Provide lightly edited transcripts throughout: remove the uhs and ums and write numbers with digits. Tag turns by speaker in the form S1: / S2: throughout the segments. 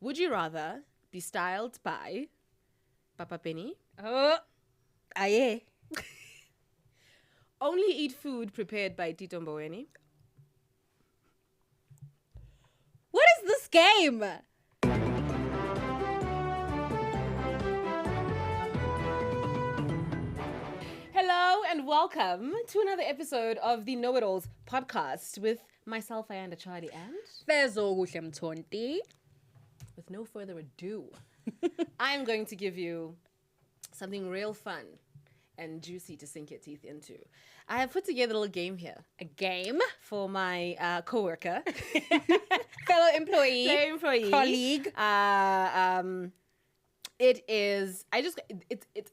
S1: Would you rather be styled by Papa Penny?
S2: Aye.
S1: Only eat food prepared by Tito Mboweni?
S2: What is this game?
S1: Hello and welcome to another episode of the Know-It-Alls podcast with myself, Ayanda Charlie, and with no further ado, I'm going to give you something real fun and juicy to sink your teeth into. I have put together a little game here.
S2: A game?
S1: For my co-worker.
S2: Fellow employee.
S1: Colleague.
S2: Colleague.
S1: It is,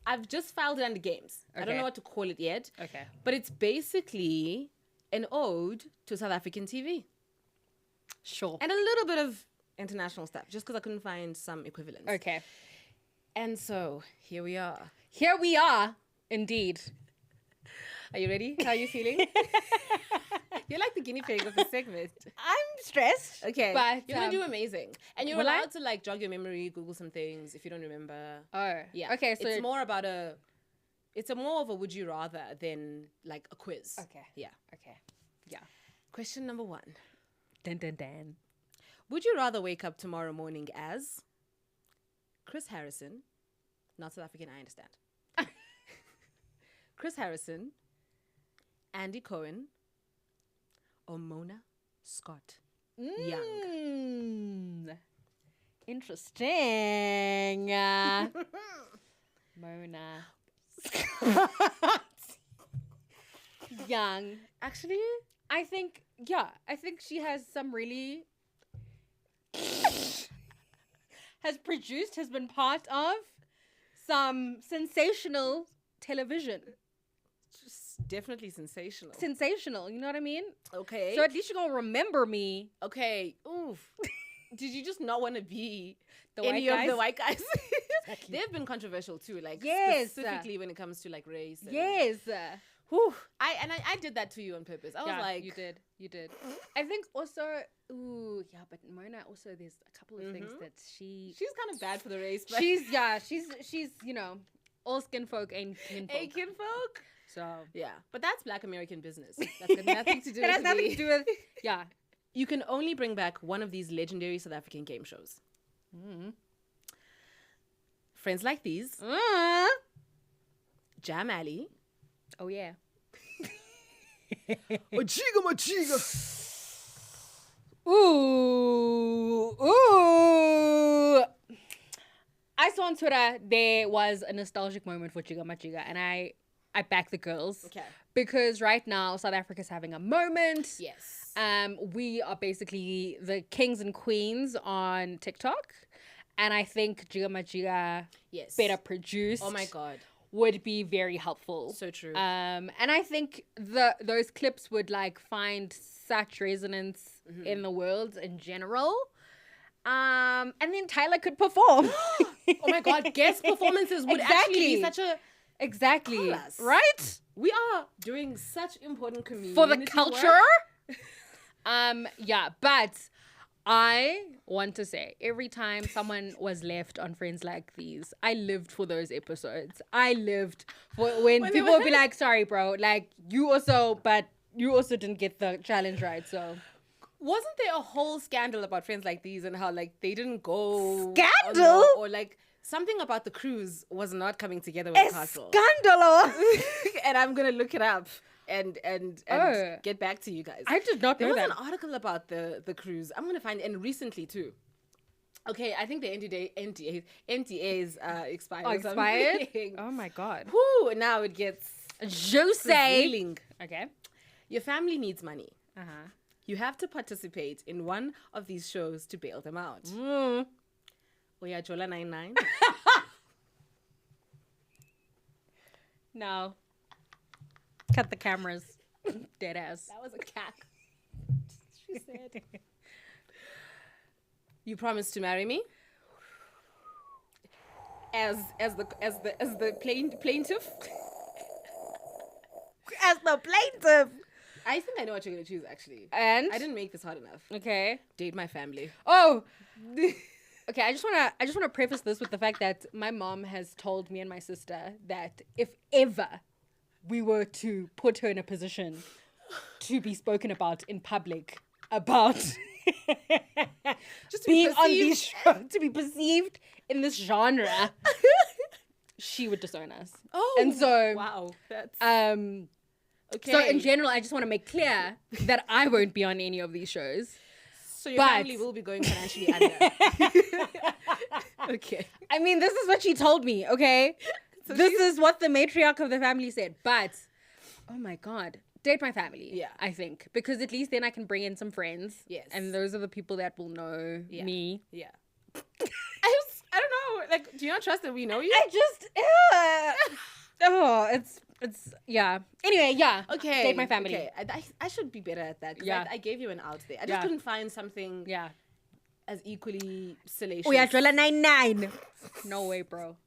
S1: I've just filed it under games.
S2: Okay.
S1: I don't know what to call it yet.
S2: Okay.
S1: But it's basically an ode to South African TV.
S2: Sure.
S1: And a little bit of international stuff, just because I couldn't find some equivalents.
S2: Okay.
S1: And so, here we are.
S2: Here we are, indeed.
S1: Are you ready? How are you feeling? You're like the guinea pig of the segment.
S2: I'm stressed.
S1: Okay.
S2: But
S1: you're going to do amazing. And you're
S2: will I?
S1: allowed to like jog your memory, Google some things if you don't remember.
S2: Oh.
S1: Yeah.
S2: Okay, so
S1: it's more about it's more of a would you rather than like a quiz.
S2: Okay.
S1: Yeah.
S2: Okay. Yeah.
S1: Question number 1.
S2: Dun dun dun.
S1: Would you rather wake up tomorrow morning as Chris Harrison, not South African, I understand. Chris Harrison, Andy Cohen, or Mona Scott Young?
S2: Interesting. Mona Young.
S1: Actually,
S2: I think she has some really has been part of some sensational television.
S1: just definitely sensational.
S2: Sensational, you know what I mean?
S1: Okay.
S2: So at least you're gonna remember me.
S1: Okay. Oof. Did you just not want to be
S2: The
S1: any
S2: white
S1: of
S2: guys?
S1: the white guys?
S2: Exactly.
S1: They've been controversial too, like
S2: Yes.
S1: specifically when it comes to like race. And,
S2: Yes.
S1: Whew. I did that to you on purpose. I was
S2: Yeah,
S1: like,
S2: you did. I think also, but Mona also, there's a couple of things that
S1: she's kind of bad for the race. But
S2: she's all skin folk ain't kin folk.
S1: kinfolk.
S2: So
S1: Yeah, but that's Black American business. That's got nothing to do.
S2: it
S1: with
S2: has nothing
S1: me.
S2: to do with
S1: You can only bring back one of these legendary South African game shows. Friends Like These, Jam Alley,
S2: Oh yeah.
S1: Machiga.
S2: Ooh. I saw on Twitter there was a nostalgic moment for Chiga Machiga, and I back the girls.
S1: Okay.
S2: Because right now South Africa's having a moment.
S1: Yes.
S2: We are basically the kings and queens on TikTok, and I think Chiga Machiga,
S1: Yes.
S2: better produced,
S1: Oh my God.
S2: would be very helpful.
S1: So true.
S2: And I think those clips would like find such resonance in the world in general. And then Tyler could perform.
S1: Oh my God. Guest performances would actually be such a...
S2: Exactly.
S1: Plus.
S2: Right?
S1: We are doing such important community
S2: For the culture.
S1: work.
S2: Yeah, but I want to say every time someone was left on Friends Like These, I lived for those episodes. I lived for when people would be like, sorry, bro, like you also didn't get the challenge right, so.
S1: Wasn't there a whole scandal about Friends Like These and how like they didn't go
S2: Scandal?
S1: or like something about the cruise was not coming together with the castle.
S2: Scandalo.
S1: And I'm gonna look it up and get back to you guys.
S2: I did not
S1: There
S2: know
S1: was
S2: that.
S1: an article about the cruise. I'm gonna find, and recently too. Okay, I think the NTAs expired.
S2: Oh,
S1: or
S2: expired?
S1: something.
S2: Oh my God.
S1: Whoo, now it gets
S2: Juicy.
S1: sizzling.
S2: Okay.
S1: Your family needs money.
S2: Uh-huh.
S1: You have to participate in one of these shows to bail them out. Oya Jola 99.
S2: No. Cut the cameras. Dead ass.
S1: That was a cat. She said. You promise to marry me? As the plaintiff?
S2: As the plaintiff.
S1: I think I know what you're gonna choose actually.
S2: And?
S1: I didn't make this hard enough.
S2: Okay.
S1: Date my family.
S2: Oh. Okay, I just wanna preface this with the fact that my mom has told me and my sister that if ever we were to put her in a position to be spoken about in public about
S1: Just to
S2: being
S1: be
S2: on
S1: perceived.
S2: these shows, to be perceived in this genre, she would disown us.
S1: Oh,
S2: and so
S1: wow, that's
S2: okay. So in general, I just want to make clear that I won't be on any of these shows.
S1: So your family will be going financially under. Okay.
S2: I mean, this is what she told me, okay? So this is what the matriarch of the family said. But, oh my God, date my family.
S1: Yeah.
S2: I think. Because at least then I can bring in some friends.
S1: Yes.
S2: And those are the people that will know me.
S1: Yeah. I don't know. Like, do you not trust that we know you?
S2: I just, it's, yeah. Anyway, yeah.
S1: Okay.
S2: Date my family.
S1: Okay. I should be better at that.
S2: Yeah.
S1: I gave you an out there. I just couldn't find something as equally salacious.
S2: We are Jola 99. No way, bro.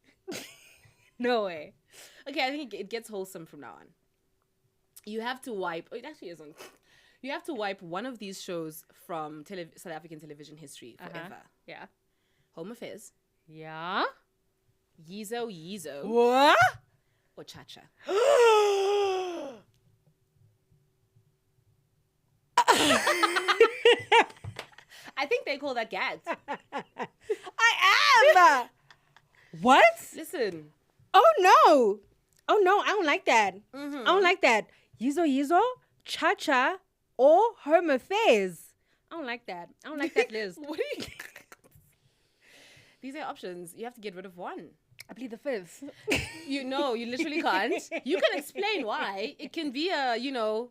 S2: No way.
S1: Okay, I think it gets wholesome from now on. You have to wipe. Oh, it actually isn't. You have to wipe one of these shows from South African television history forever.
S2: Yeah.
S1: Home Affairs.
S2: Yeah.
S1: Yizo.
S2: What?
S1: Or Cha-Cha. I think they call that gagged.
S2: I am. What?
S1: Listen.
S2: Oh no, I don't like that. I don't like that. Yizo, Cha-Cha, or Home Affairs. I don't like that. I don't like that list.
S1: What are you? These are options. You have to get rid of one.
S2: I believe the fifth.
S1: You literally can't. You can explain why. It can be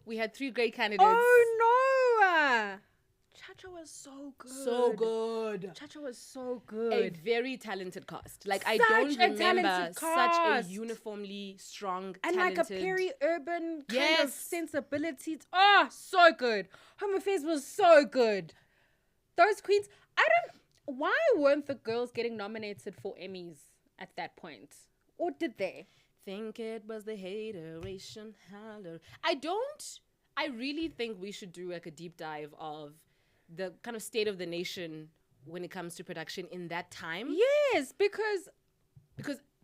S1: we had 3 great candidates.
S2: Oh no. Cha-Cha was so good.
S1: So good.
S2: Cha-Cha was so good.
S1: A very talented cast. Like, I
S2: Such
S1: don't
S2: a
S1: remember
S2: talented
S1: such
S2: cast.
S1: a uniformly strong,
S2: And
S1: talented...
S2: like a peri-urban kind
S1: Yes.
S2: of sensibilities. Oh, so good. Home Affairs was so good. Those queens, why weren't the girls getting nominated for Emmys at that point? Or did they?
S1: Think it was the hateration. I really think we should do like a deep dive of the kind of state of the nation when it comes to production in that time.
S2: Yes, because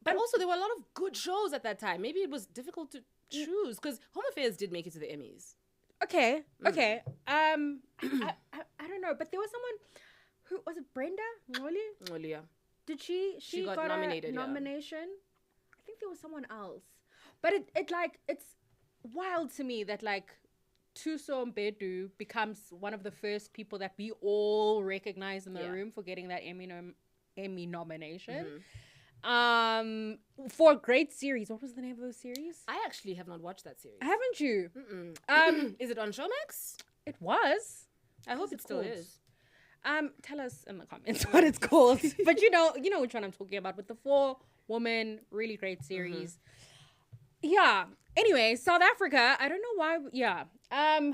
S1: but also there were a lot of good shows at that time. Maybe it was difficult to choose because Home Affairs did make it to the Emmys.
S2: Okay. I don't know, but there was someone who was it, Brenda Ngoli?
S1: Oh, yeah.
S2: Did she
S1: got nominated,
S2: a nomination? I think there was someone else. But it's wild to me that like Thuso Mbedu becomes one of the first people that we all recognize in the room for getting that Emmy nomination. For a great series. What was the name of the series?
S1: I actually have not watched that series.
S2: Haven't you?
S1: Is it on Showmax?
S2: It was.
S1: I hope it still is.
S2: Tell us in the comments what it's called. But you know which one I'm talking about, with the 4-woman really great series. Yeah. Anyway, South Africa. I don't know why. Yeah.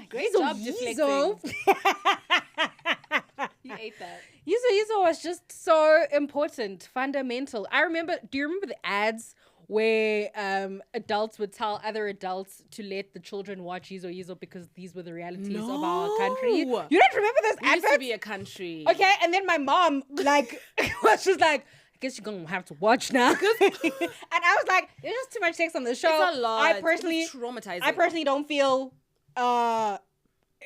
S1: Great job deflecting. You ate that.
S2: Yizo was just so important, fundamental. Do you remember the ads where adults would tell other adults to let the children watch Yizo because these were the realities of our country? You don't remember those
S1: We
S2: adverts?
S1: used to be a country.
S2: Okay, and then my mom was just like, I guess you're gonna have to watch now. And I was like, there's just too much sex on the show.
S1: It's a lot.
S2: I personally,
S1: traumatizing.
S2: I personally don't feel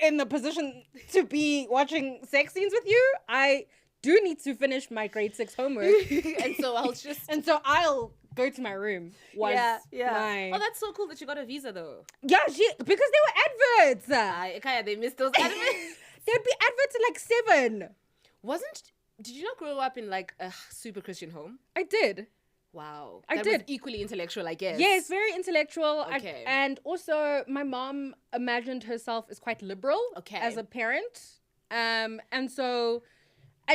S2: in the position to be watching sex scenes with you. I do need to finish my grade 6 homework.
S1: and so
S2: I'll go to my room.
S1: Oh, that's so cool that you got a visa though.
S2: Yeah, because they were adverts.
S1: Kaya, they missed those adverts.
S2: There'd be adverts at like 7.
S1: Did you not grow up in like a super Christian home?
S2: I did.
S1: Wow.
S2: I
S1: That
S2: did.
S1: was equally intellectual, I guess.
S2: Yes, very intellectual.
S1: Okay.
S2: And also my mom imagined herself as quite liberal as a parent. And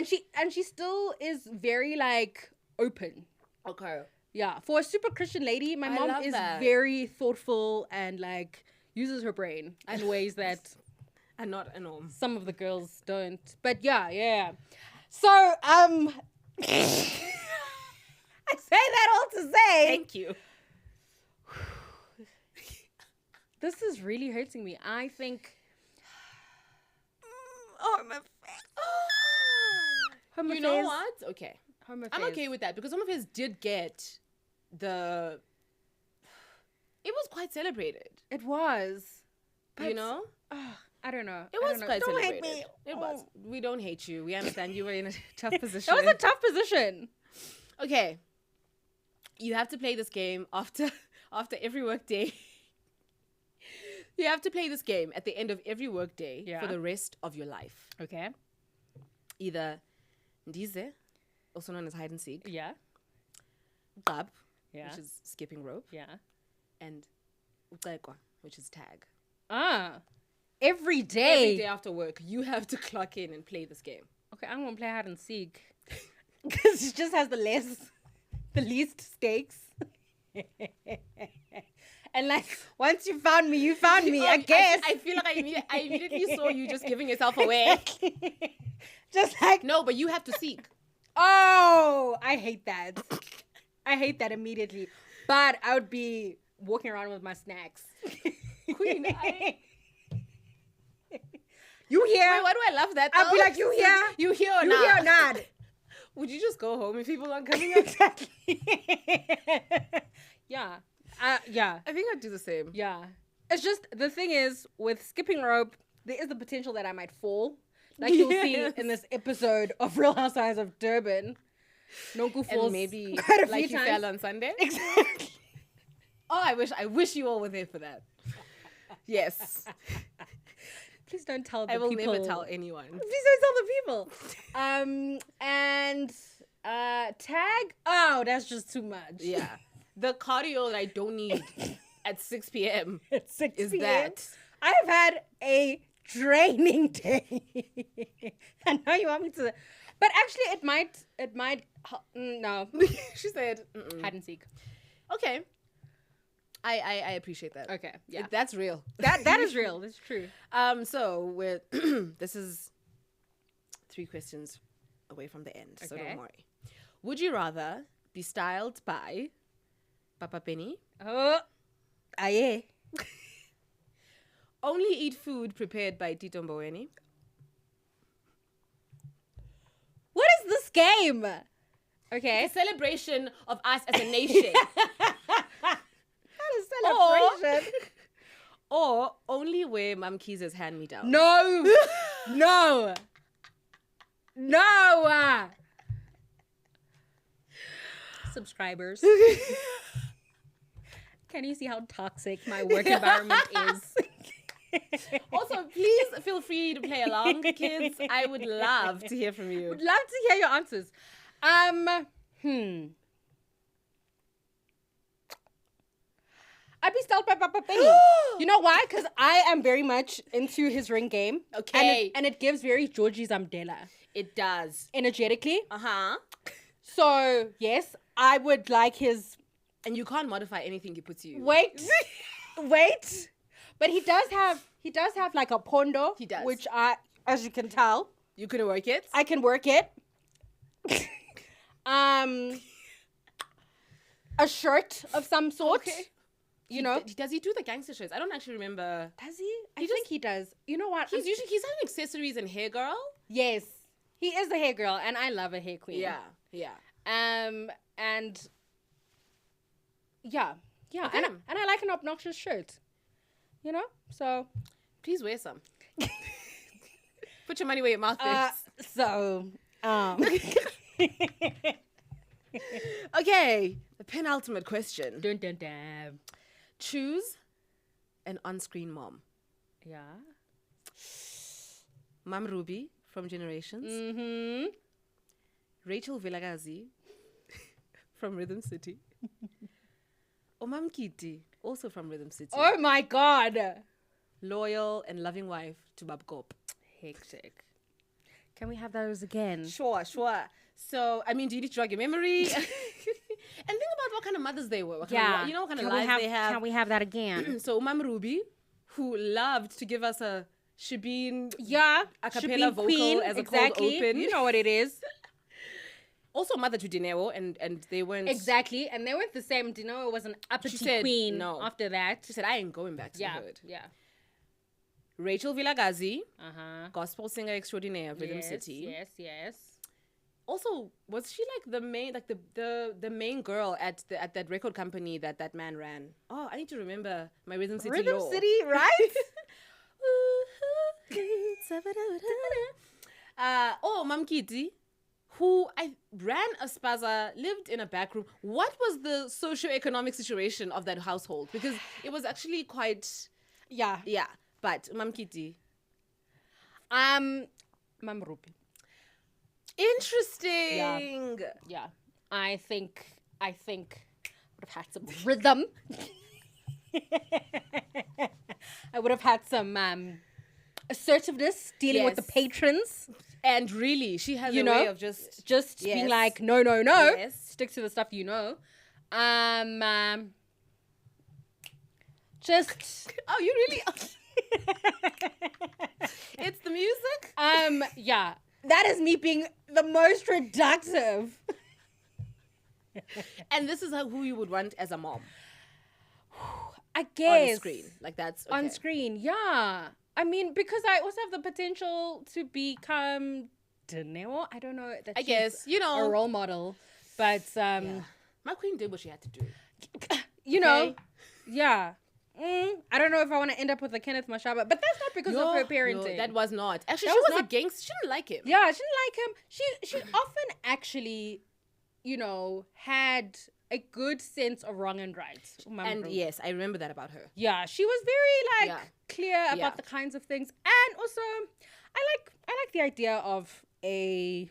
S2: she still is very like open.
S1: Okay.
S2: Yeah. For a super Christian lady, my mom is very thoughtful and like uses her brain in ways that
S1: and not a norm.
S2: Some of the girls don't. But yeah. So, I say that all to say.
S1: Thank you.
S2: This is really hurting me. I think. Home
S1: You know
S2: Affairs.
S1: what? Okay.
S2: Home
S1: I'm
S2: Affairs.
S1: okay with that because Home Affairs did get the... It was quite celebrated,
S2: It was.
S1: you
S2: But,
S1: know?
S2: I don't know.
S1: It
S2: I
S1: was
S2: don't know.
S1: quite
S2: Don't
S1: celebrated.
S2: hate me.
S1: It was. We don't hate you. We understand you were in a tough position.
S2: That was a tough position.
S1: Okay. You have to play this game after every work day. You have to play this game at the end of every work day
S2: Yeah.
S1: for the rest of your life.
S2: Okay.
S1: Either Ndize, also known as hide and seek,
S2: Yeah.
S1: Qab,
S2: Yeah.
S1: which is skipping rope,
S2: Yeah.
S1: and Uqekwa, which is tag.
S2: Every day.
S1: Every day after work, you have to clock in and play this game.
S2: Okay, I'm gonna play hide and seek because it just has the least stakes. And like once you found me, you found me. I guess.
S1: I feel like I immediately saw you just giving yourself away.
S2: Just like
S1: No, but you have to seek.
S2: oh, I hate that. I hate that immediately. But I would be walking around with my snacks.
S1: Queen,
S2: You here?
S1: Wait, why do I love that?
S2: I'll be
S1: though?
S2: like, you here?
S1: You here or
S2: You
S1: not?
S2: here or not?
S1: Would you just go home if people aren't coming?
S2: Exactly. Yeah. Yeah.
S1: I think I'd do the same.
S2: Yeah. It's just, the thing is, with skipping rope, there is the potential that I might fall. Like you'll see in this episode of Real Housewives of Durban. Nonku falls
S1: And maybe
S2: quite a
S1: like
S2: few
S1: you
S2: times.
S1: fell on Sunday.
S2: Exactly.
S1: Oh, I wish you all were there for that. Yes.
S2: Please don't tell the
S1: I will
S2: people.
S1: never tell anyone.
S2: Please don't tell the people. And tag. Oh, that's just too much.
S1: Yeah. The cardio that I don't need at 6 p.m.
S2: At 6
S1: is
S2: p.m.
S1: that.
S2: I have had a draining day. I know you want me to, but actually, it might. No,
S1: She said, "Mm-mm."
S2: hide and seek.
S1: Okay. I appreciate that.
S2: Okay, yeah,
S1: That's real.
S2: that is real. That's true.
S1: So we're this is 3 questions away from the end, so
S2: Okay.
S1: don't worry. Would you rather be styled by Papa Penny,
S2: Oh, aye.
S1: only eat food prepared by Tito Mboweni,
S2: What is this game? Okay,
S1: a celebration of us as a nation,
S2: not a celebration.
S1: or only wear Mum Keys' hand-me-down?
S2: No, no, no. Subscribers. Can you see how toxic my work environment is?
S1: Also, please feel free to play along, kids. I would love to hear from you.
S2: Would love to hear your answers. I'd be styled by Papa Penny. You know why? Because I am very much into his ring game.
S1: Okay.
S2: And it gives very Georgie's Amdela
S1: It does.
S2: energetically.
S1: Uh-huh.
S2: So, yes, I would like his...
S1: And you can't modify anything he puts you.
S2: Wait. But he does have like a pondo.
S1: He does.
S2: Which I, as you can tell,
S1: You couldn't work it?
S2: I can work it. A shirt of some sort.
S1: Okay.
S2: You know.
S1: Does he do the gangster shirts? I don't actually remember.
S2: Does he? I think he does. You know what?
S1: He's having accessories and hair girl.
S2: Yes. He is a hair girl and I love a hair queen.
S1: Yeah.
S2: And yeah.
S1: Okay.
S2: And I like an obnoxious shirt. You know? So
S1: Please wear some. Put your money where your mouth is. Okay. The penultimate question.
S2: Dun dun dun.
S1: Choose an on-screen mom.
S2: Yeah.
S1: Mom Ruby from Generations.
S2: Mm-hmm.
S1: Rachel Vilagazi from Rhythm City. Or Mom Kitty, also from Rhythm City.
S2: Oh my god.
S1: Loyal and loving wife to Bab Kop.
S2: Hectic. Can we have those again?
S1: Sure. So, I mean, do you need to jog your memory? And think about what kind of mothers they were. What kind of lives they have.
S2: Can we have that again?
S1: So, Mom Ruby, who loved to give us a Shibeen
S2: Yeah.
S1: a cappella
S2: Shibeen
S1: vocal
S2: Queen,
S1: as a
S2: exactly.
S1: cold open.
S2: You know what it is.
S1: Also mother to Dineo, and they weren't...
S2: Exactly. And they weren't the same. Dino was an uppity
S1: said
S2: queen
S1: no.
S2: after that.
S1: She said, I ain't going back to the hood.
S2: Yeah.
S1: Rachel Vilagazi,
S2: Uh-huh.
S1: gospel singer extraordinaire of Rhythm City.
S2: Yes.
S1: also, was she like the main, like the main girl at that record company that man ran? Oh, I need to remember my Rhythm City
S2: Rhythm
S1: lore.
S2: City, right?
S1: Mam Kitty, who I ran a spaza, lived in a back room. What was the socio-economic situation of that household? Because it was actually quite,
S2: Yeah.
S1: but Mam Kitty.
S2: Mam Rupi.
S1: Interesting.
S2: Yeah. I think would have had some rhythm. I would have had some assertiveness dealing with the
S1: Yes.
S2: patrons.
S1: And really, she has a way of just
S2: being
S1: Yes.
S2: like, no.
S1: Yes.
S2: Stick to the stuff you know. Just
S1: Oh, you really? It's the music.
S2: yeah. That is me being the most reductive.
S1: And this is who you would want as a mom
S2: I guess
S1: on screen. Like that's okay.
S2: on screen, yeah. I mean, because I also have the potential to become Danilo. I don't know that
S1: I
S2: she's
S1: guess, you know.
S2: a role model, but
S1: Yeah. My queen did what she had to do.
S2: you know,
S1: Okay.
S2: yeah. I don't know if I want to end up with a Kenneth Mashaba, but that's not because of her parenting.
S1: That was not. Actually,
S2: That
S1: she
S2: was
S1: was a
S2: not-
S1: gangster. She didn't like him.
S2: Yeah, she didn't like him. She often actually, had a good sense of wrong and right.
S1: And yes, I remember that about her.
S2: Yeah, she was very clear about
S1: Yeah.
S2: the kinds of things, and also I like the idea of a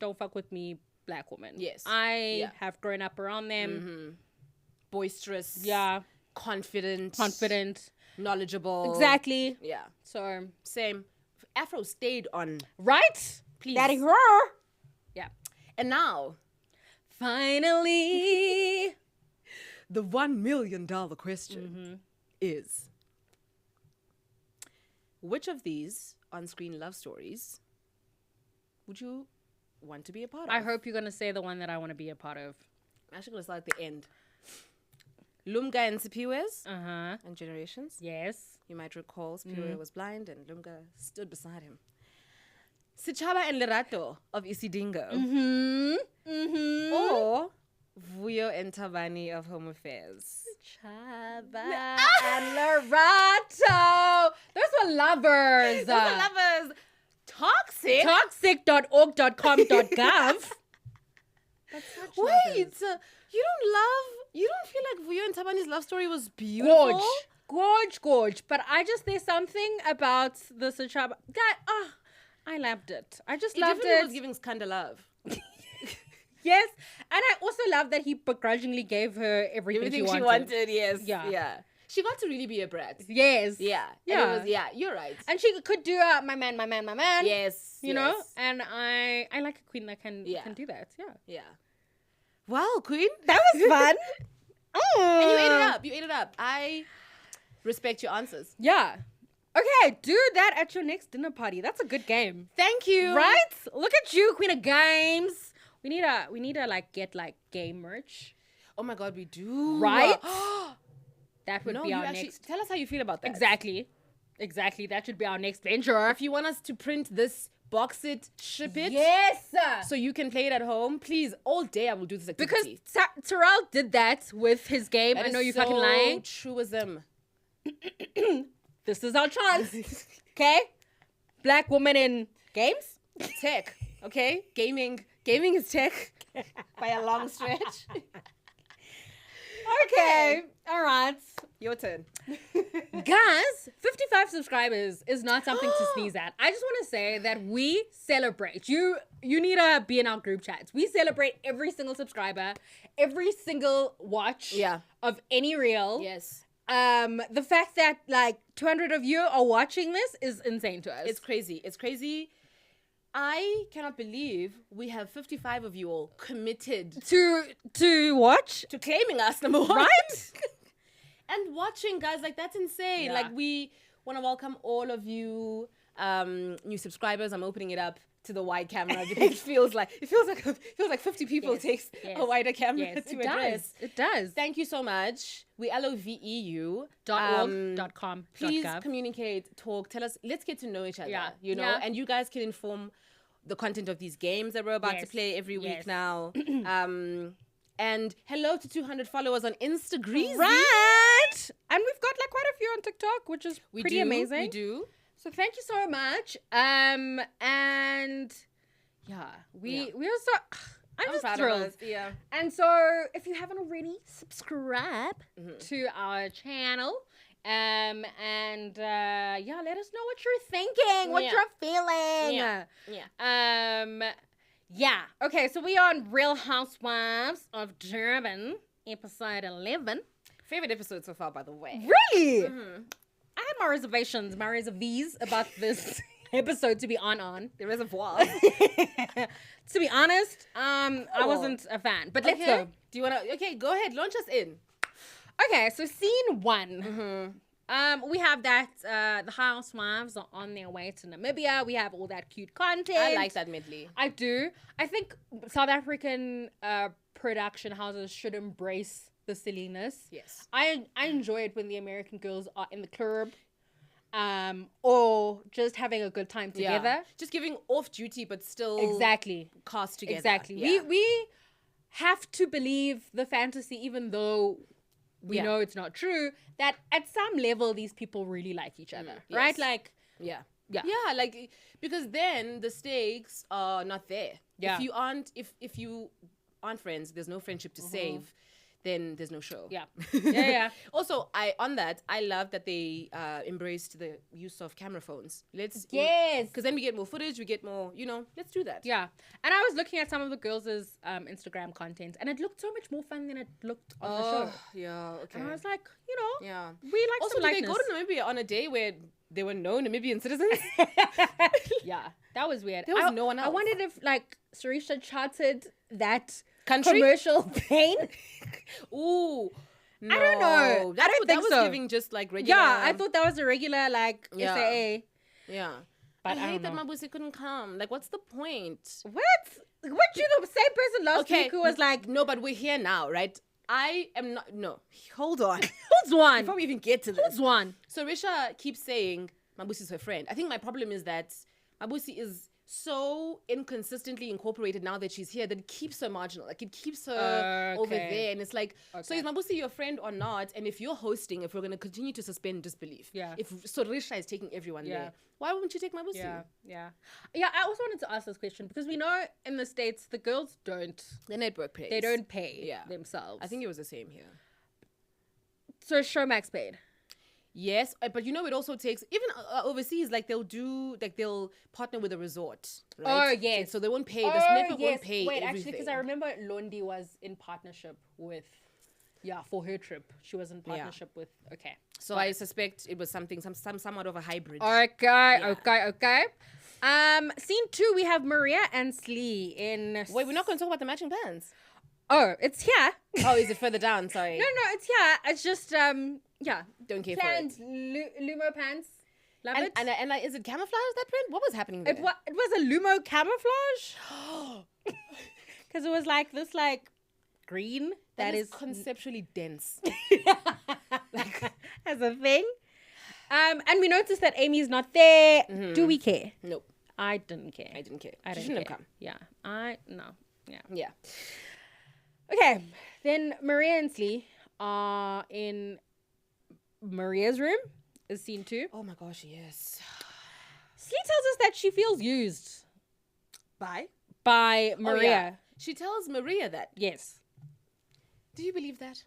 S2: don't fuck with me black woman.
S1: Yes.
S2: I have grown up around them.
S1: Mm-hmm. Boisterous.
S2: Yeah,
S1: Confident. Knowledgeable.
S2: Exactly.
S1: Yeah.
S2: So
S1: Same. Afro stayed on.
S2: right,
S1: Please.
S2: Daddy her. Yeah.
S1: And now,
S2: Finally.
S1: the $1 million question is, which of these on-screen love stories would you want to be a part of?
S2: I hope you're gonna say the one that I want to be a part of.
S1: I'm actually going to start at the end. Lumga and Sipiwes
S2: Uh-huh.
S1: and Generations.
S2: Yes.
S1: You might recall Sipiwe was blind and Lumga stood beside him. Sichaba and Lerato of Isidingo. Or Vuyo and Tabani of Home Affairs.
S2: Chaba and Lerato. Those were lovers.
S1: Those are lovers. Toxic?
S2: Toxic.org.com.gov.
S1: Wait, you don't feel like Vuyo and Tabani's love story was beautiful?
S2: Gorge. But there's something about the Sichaba that, I loved it. I just loved
S1: definitely
S2: it.
S1: was giving Skanda love.
S2: Yes. And I also love that he begrudgingly gave her everything she wanted.
S1: yes.
S2: Yeah.
S1: Yeah. She got to really be a brat.
S2: Yes.
S1: Yeah.
S2: Yeah.
S1: And you're right.
S2: And she could do my man.
S1: Yes.
S2: You know? And I like a queen that can do that. Yeah.
S1: Yeah. Wow, Queen.
S2: That was fun.
S1: And you ate it up. You ate it up. I respect your answers.
S2: Yeah. Okay, do that at your next dinner party. That's a good game.
S1: Thank you.
S2: Right? Look at you, Queen of Games. We need to get game merch.
S1: Oh my God, we do.
S2: Right? That would
S1: No,
S2: be
S1: you
S2: our
S1: actually
S2: next.
S1: tell us how you feel about that.
S2: Exactly. That should be our next venture.
S1: If you want us to print this, box it, ship it,
S2: Yes.
S1: so you can play it at home, please. All day I will do this
S2: Because
S1: activity.
S2: Terrell did that with his game.
S1: That
S2: I know
S1: is
S2: you're fucking lying.
S1: Truism.
S2: This is our chance. Okay? Black woman in games?
S1: Tech. Okay? Gaming is tech by a long stretch.
S2: Okay. All right.
S1: Your turn.
S2: Guys, 55 subscribers is not something to sneeze at. I just want to say that we celebrate. You need to be in our group chats. We celebrate every single subscriber, every single watch of any reel.
S1: Yes.
S2: The fact that 200 of you are watching this is insane to us.
S1: It's crazy. I cannot believe we have 55 of you all committed
S2: to watch,
S1: to claiming us, number one.
S2: right?
S1: And watching, guys, that's insane.
S2: Yeah.
S1: We want to welcome all of you new subscribers. I'm opening it up to the wide camera because it feels like 50 people takes a wider camera to address.
S2: It does.
S1: Thank you so much. We LOVEU.
S2: .org.com.
S1: Please communicate, talk, tell us. Let's get to know each other.
S2: Yeah.
S1: You know,
S2: Yeah.
S1: and you guys can inform the content of these games that we're about to play every week now. And hello to 200 followers on Instagram.
S2: Right. And we've got like quite a few on TikTok, which is pretty amazing.
S1: We do.
S2: So thank you so much. And yeah, we also... I'm just thrilled.
S1: Yeah.
S2: And so if you haven't already, subscribe to our channel. And yeah, let us know what you're thinking, what you're feeling. Yeah. Okay, so we are on Real Housewives of Durban, episode 11.
S1: Favorite episode so far, by the way.
S2: Really? I had my reservations, my reserves about this episode to be on.
S1: The reservoir.
S2: To be honest, I wasn't a fan. But let's go.
S1: Do you want to... Okay, go ahead. Launch us in.
S2: Okay, so scene 1. We have that the housewives are on their way to Namibia. We have all that cute content.
S1: I like that medley.
S2: I do. I think South African production houses should embrace the silliness.
S1: Yes.
S2: I enjoy it when the American girls are in the club. Or just having a good time together.
S1: Yeah. Just giving off duty, but still cast together.
S2: Exactly. Yeah. We have to believe the fantasy, even though we know it's not true, that at some level these people really like each other, right? Like,
S1: yeah, like, because then the stakes are not there.
S2: Yeah.
S1: If you aren't friends, there's no friendship to save. Then there's no show.
S2: Yeah.
S1: Also, I love that they embraced the use of camera phones. Because then we get more footage, we get more, let's do that.
S2: Yeah. And I was looking at some of the girls' Instagram content, and it looked so much more fun than it looked on the show.
S1: Yeah, okay.
S2: And I was like, we like
S1: also,
S2: some likeness.
S1: Also, did they go to Namibia on a day where there were no Namibian citizens?
S2: Yeah, that was weird.
S1: There was no one else.
S2: I wondered if, like, Sarisha charted that
S1: country
S2: commercial plane.
S1: Ooh, no.
S2: I don't know.
S1: That was
S2: so.
S1: Giving just like regular.
S2: Yeah, I thought that was a regular SAA.
S1: Yeah, but I hate that Mabusi couldn't come. Like, what's the point?
S2: What? What? You the same person last week who was like,
S1: no, but we're here now, right? I am not. No, hold on.
S2: Who's one?
S1: Before we even get to this,
S2: who's one?
S1: So Risha keeps saying Mabusi is her friend. I think my problem is that Mabusi is so inconsistently incorporated now that she's here that it keeps her marginal. Like, it keeps her over there. And it's like, so is Mabusi your friend or not? And if you're hosting, if we're going to continue to suspend disbelief, if Sorisha is taking everyone there, why wouldn't you take Mabusi?
S2: Yeah, I also wanted to ask this question because we know in the States, the girls don't...
S1: The network pays.
S2: They don't pay themselves.
S1: I think it was the same here.
S2: So Showmax paid?
S1: Yes, but it also takes, even overseas, like they'll partner with a resort, right?
S2: Oh, yes.
S1: So they won't pay, this network won't pay everything.
S2: Actually, because I remember Londi was in partnership with, for her trip. She was in partnership with,
S1: So I suspect it was somewhat of a hybrid.
S2: Okay. Scene 2, we have Maria and Slee in...
S1: Wait, we're not going to talk about the matching pants.
S2: Oh, it's here.
S1: Oh, is it further down? Sorry.
S2: No, it's here. It's just,
S1: Don't care
S2: planned
S1: for
S2: it. Lumo pants. Love it.
S1: And is it camouflage, that print? What was happening there?
S2: It was a Lumo camouflage. Because it was like this, green.
S1: That is conceptually dense.
S2: As a thing. And we noticed that Amy's not there. Mm-hmm. Do we care?
S1: Nope.
S2: I didn't care.
S1: She shouldn't have come.
S2: Yeah.
S1: Yeah.
S2: Okay. Then Maria and Slee are in Maria's room. Is scene 2.
S1: Oh my gosh, yes.
S2: Slee tells us that she feels used.
S1: By
S2: Maria.
S1: Oh, yeah. She tells Maria that.
S2: Yes.
S1: Do you believe that?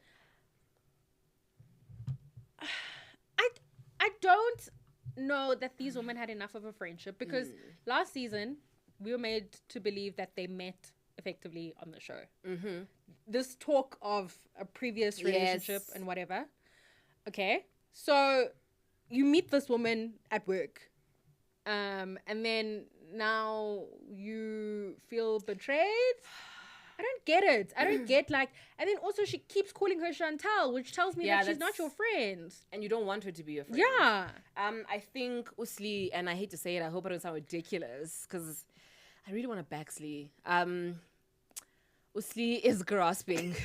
S2: I don't know that these women had enough of a friendship because last season we were made to believe that they met effectively on the show. Mm-hmm. This talk of a previous relationship and whatever. Okay. So you meet this woman at work. And then now you feel betrayed. I don't get it. I don't get and then also she keeps calling her Chantal, which tells me that she's not your friend.
S1: And you don't want her to be your friend.
S2: Yeah.
S1: I think Usli, and I hate to say it, I hope I don't sound ridiculous, because I really want to back Slee. Usli is grasping.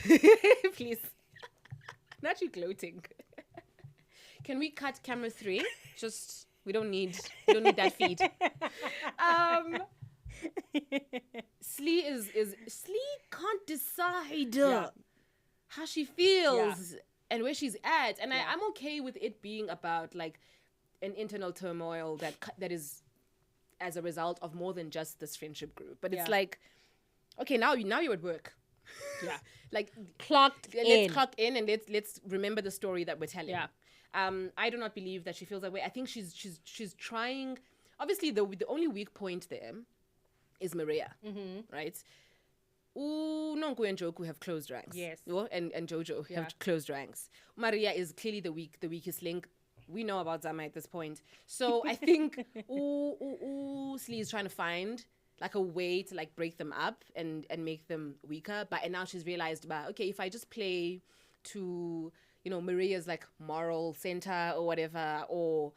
S1: Please. Not you gloating. Can we cut camera 3? We don't need that feed. Slee Slee can't decide how she feels and where she's at, and I'm okay with it being about like an internal turmoil that is as a result of more than just this friendship group. But it's like, okay, now you're at work.
S2: Yeah.
S1: Like
S2: Clocked in.
S1: Let's clock in and let's remember the story that we're telling.
S2: Yeah.
S1: I do not believe that she feels that way. I think she's trying. Obviously, the only weak point there is Maria, right? Ooh, Nonku and Joku have closed ranks.
S2: Yes.
S1: And Jojo have closed ranks. Maria is clearly the weakest link. We know about Zama at this point. So I think Slee is trying to find like a way to like break them up and make them weaker. And now she's realized okay, if I just play to, Maria's like moral center or whatever, or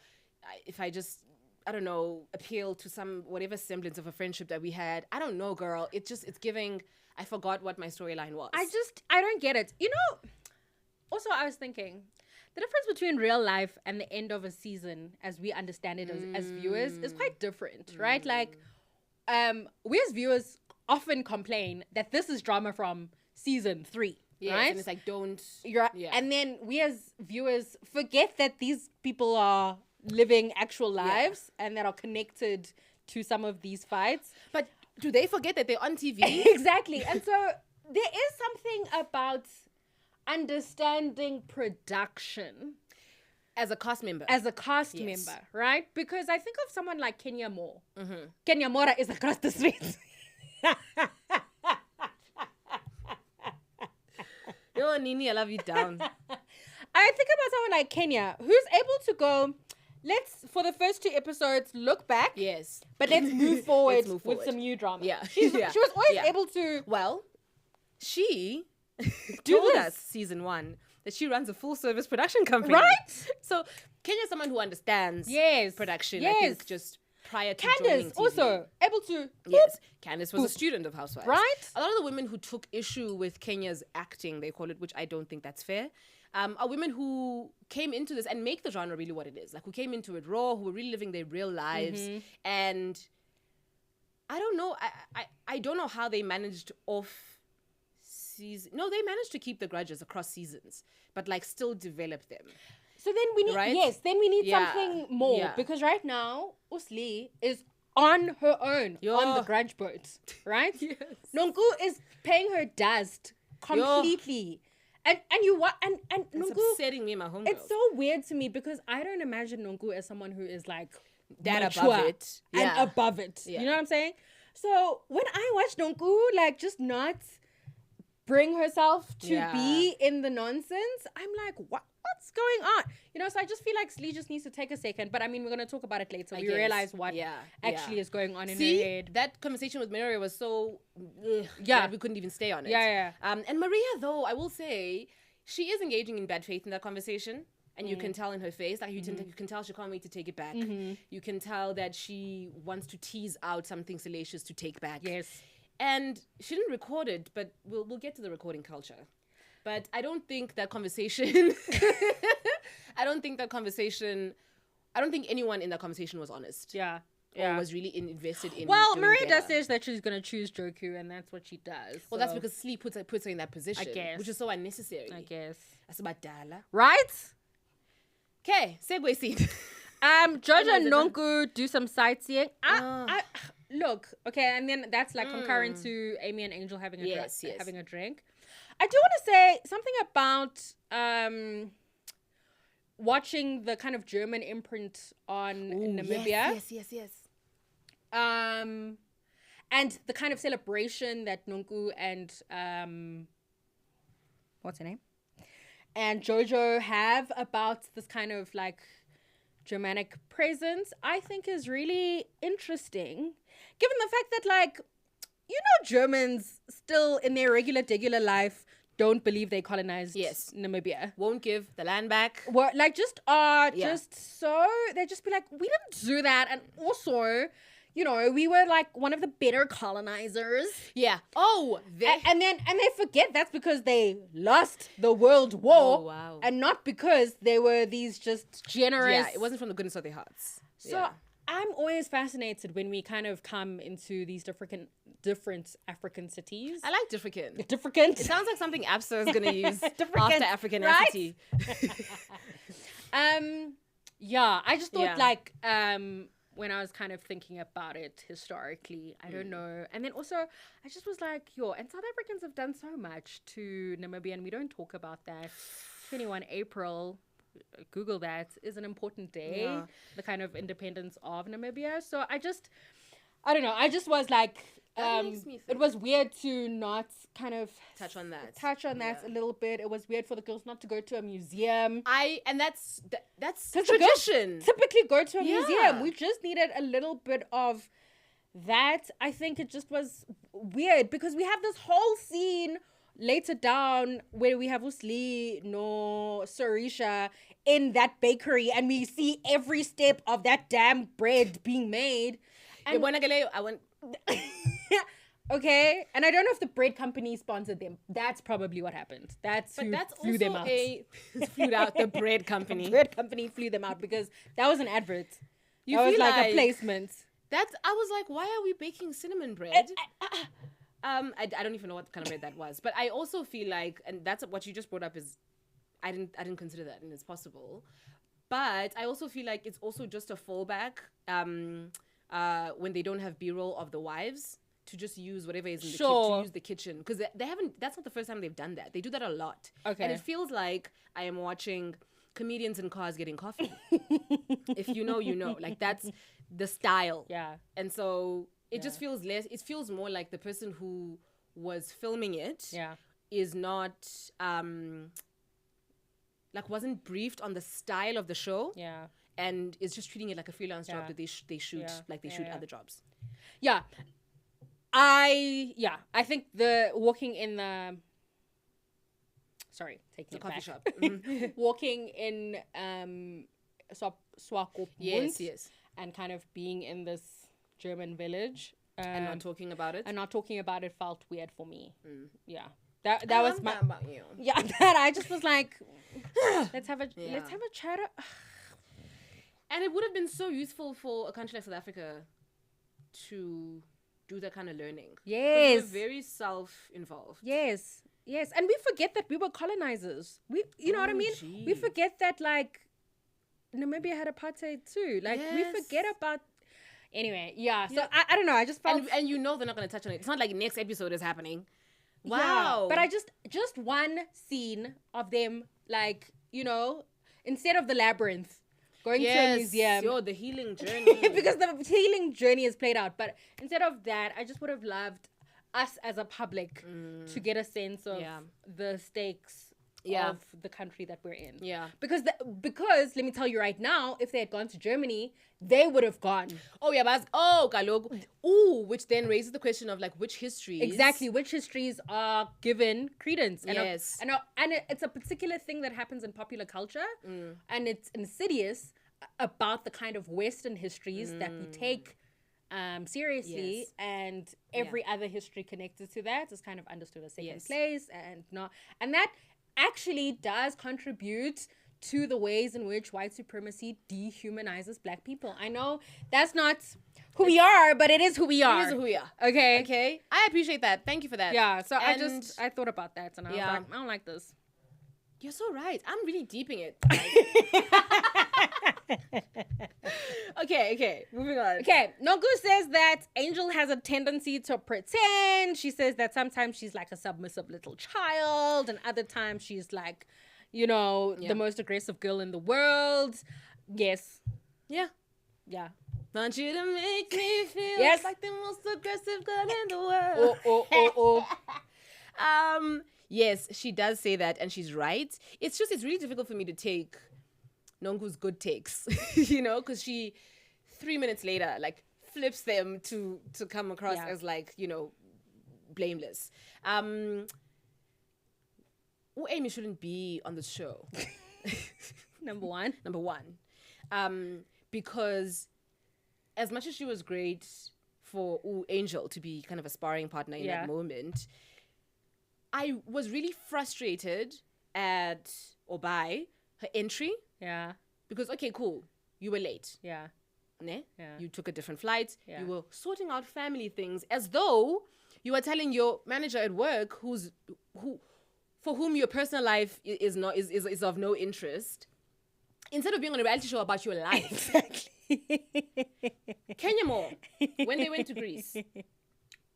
S1: if I just, I don't know, appeal to some whatever semblance of a friendship that we had. I don't know, girl. It's giving, I forgot what my storyline was.
S2: I don't get it. Also I was thinking, the difference between real life and the end of a season, as we understand it as viewers, is quite different, right? Like, we as viewers often complain that this is drama from season 3, right?
S1: And it's like,
S2: and then we as viewers forget that these people are living actual lives and that are connected to some of these fights.
S1: But do they forget that they're on TV?
S2: Exactly. And so there is something about understanding production
S1: as a cast member,
S2: right? Because I think of someone like Kenya Moore. Kenya Moore is across the street.
S1: Yo, Nini, I love you down.
S2: I think about someone like Kenya who's able to go, let's, for the first 2 episodes, look back.
S1: Yes.
S2: But let's move forward with some new drama.
S1: Yeah.
S2: She was always able to...
S1: Well, she told us season 1 that she runs a full service production company.
S2: Right?
S1: So Kenya's someone who understands production.
S2: Yes.
S1: I think just prior to joining TV.
S2: also able to...
S1: Yes. Candace was a student of Housewives.
S2: Right?
S1: A lot of the women who took issue with Kenya's acting, they call it, which I don't think that's fair, are women who came into this and make the genre really what it is. Like, who came into it raw, who were really living their real lives. And I don't know. I don't know how they managed off season. No, they managed to keep the grudges across seasons, but like still develop them.
S2: So then we need something more.
S1: Yeah.
S2: Because right now, Usli is on her own on the grudge boat. Right?
S1: Yes.
S2: Nonku is paying her dust completely. And
S1: It's
S2: Nonku,
S1: upsetting me, my homegirl.
S2: it's so weird to me because I don't imagine Nonku as someone who is like
S1: that
S2: mature
S1: above it.
S2: and above it.
S1: Yeah.
S2: You know what I'm saying? So when I watch Nonku like just not bring herself to be in the nonsense, I'm like, what's going on? So I just feel like Slee just needs to take a second. But I mean, we're going to talk about it later. We realize what actually is going on in her head.
S1: That conversation with Maria was so... that we couldn't even stay on it.
S2: Yeah.
S1: And Maria, though, I will say, she is engaging in bad faith in that conversation. And you can tell in her face, like you can tell she can't wait to take it back. You can tell that she wants to tease out something salacious to take back.
S2: Yes.
S1: And she didn't record it, but we'll get to the recording culture. But I don't think that conversation... I don't think anyone in that conversation was honest.
S2: Yeah.
S1: Or was really invested in.
S2: Well,
S1: doing
S2: Maria
S1: better.
S2: says that she's going to choose Joku, and that's what she does.
S1: Well, that's because Slee puts her in that position.
S2: I guess.
S1: Which is so unnecessary.
S2: I guess.
S1: That's about Dala.
S2: Right?
S1: Okay, segue scene.
S2: Jojo and Nonku do some sightseeing. Look, okay, and then that's like concurrent to Amy and Angel having having a drink. I do want to say something about watching the kind of German imprint on Namibia.
S1: Yes.
S2: And the kind of celebration that Nonku and what's her name? And Jojo have about this kind of like Germanic presence, I think is really interesting. Given the fact that like, Germans still in their regular life don't believe they colonized Namibia.
S1: Won't give the land back.
S2: Well, like just so they just be like, we didn't do that. And also, we were like one of the better colonizers.
S1: Yeah. Oh,
S2: and they forget that's because they lost the World War.
S1: Oh, wow.
S2: And not because they were these just generous.
S1: Yeah, it wasn't from the goodness of their hearts.
S2: So I'm always fascinated when we kind of come into these different African cities.
S1: I like different.
S2: Different.
S1: It sounds like something ABSA is going to use
S2: Different,
S1: after African
S2: right?
S1: City.
S2: Yeah, I just thought
S1: Yeah.
S2: like when I was kind of thinking about it historically, I don't know. And then also I just was like, and South Africans have done so much to Namibia and we don't talk about that. 21 April, Google that, is an important day.
S1: Yeah.
S2: The kind of independence of Namibia. So I don't know. I just was like,
S1: That makes me
S2: it
S1: think.
S2: was weird to not kind of
S1: Touch on that.
S2: a little bit. It was weird for the girls not to go to a museum.
S1: And that's
S2: 'Cause the girls
S1: tradition.
S2: typically go to a
S1: Yeah.
S2: museum. We just needed a little bit of that. I think it just was weird because we have this whole scene later down where we have Usli, Sarisha in that bakery and we see every step of that damn bread being made. And
S1: I went.
S2: okay, and I don't know if the bread company sponsored them. That's probably what happened. But that's
S1: also
S2: flew them out.
S1: flew out the bread company.
S2: The bread company flew them out because that was an advert.
S1: You
S2: that was
S1: feel
S2: like a placement.
S1: I was like, why are we baking cinnamon bread? I don't even know what kind of bread that was, but I also feel like, and that's what you just brought up is, I didn't consider that, and it's possible, but I also feel like it's also just a fallback when they don't have B-roll of the wives to just use whatever is in the to use the kitchen, because they haven't. That's not the first time they've done that. They do that a lot,
S2: Okay.
S1: and it feels like I am watching comedians in cars getting coffee. If you know, you know. Like that's the style.
S2: Yeah.
S1: And so it just feels less. It feels more like the person who was filming it is not like wasn't briefed on the style of the show.
S2: Yeah.
S1: And is just treating it like a freelance job that they shoot like they shoot other jobs.
S2: Yeah. I think the walking in the taking
S1: The
S2: it
S1: coffee
S2: back.
S1: shop. Mhm.
S2: Walking in Swakopmund.
S1: Yes.
S2: And kind of being in this German village.
S1: And not talking about it.
S2: And not talking about it felt weird for me. Yeah.
S1: I
S2: That was
S1: love
S2: my
S1: that about you.
S2: yeah, that I just was like let's have a chat.
S1: And it would have been so useful for a country like South Africa to do that kind of learning.
S2: Yes.
S1: We're very self-involved.
S2: Yes. And we forget that we were colonizers. You know what I mean?
S1: gee.
S2: We forget that like Namibia had apartheid too. Like we
S1: Yes.
S2: forget about anyway, yeah. So I don't know, I just felt
S1: And you know they're not going to touch on it. It's not like next episode is happening.
S2: yeah.
S1: Wow.
S2: But I just one scene of them like, instead of the labyrinth going to a museum.
S1: the healing journey.
S2: Because the healing journey is played out. But instead of that, I just would have loved us as a public to get a sense of the stakes of the country that we're in.
S1: Yeah.
S2: Because let me tell you right now, if they had gone to Germany, they would have gone.
S1: Oh, yeah. But Kalogo. Ooh, which then raises the question of like which histories.
S2: Exactly. Which histories are given credence.
S1: Yes.
S2: And it's a particular thing that happens in popular culture. And it's insidious about the kind of Western histories that we take seriously,
S1: Yes.
S2: and every other history connected to that is kind of understood as second place, and that actually does contribute to the ways in which white supremacy dehumanizes Black people. I know that's not who we are, but it is who we are.
S1: It is who we are.
S2: Okay.
S1: I appreciate that. Thank you for that.
S2: Yeah. So
S1: And
S2: I thought about that, and I was like, I don't like this.
S1: You're so right. I'm really deeping it. Okay. Moving on.
S2: Okay, Nogu says that Angel has a tendency to pretend. She says that sometimes she's like a submissive little child, and other times she's like, the most aggressive girl in the world. Yes.
S1: Yeah.
S2: Yeah.
S1: Want you to make me feel
S2: Yes.
S1: like the most aggressive girl in the world.
S2: Oh.
S1: Yes, she does say that, and she's right. It's really difficult for me to take Nongu's good takes, because she 3 minutes later like flips them to come across as like, blameless. Amy shouldn't be on the show.
S2: Number one.
S1: Because as much as she was great for Angel to be kind of a sparring partner in that moment, I was really frustrated by her entry.
S2: Yeah.
S1: Because, okay, cool, you were late.
S2: Yeah.
S1: Ne?
S2: Yeah.
S1: You took a different flight.
S2: Yeah.
S1: You were sorting out family things as though you were telling your manager at work for whom your personal life is of no interest, instead of being on a reality show about your life.
S2: Exactly.
S1: Kenya Moore, when they went to Greece,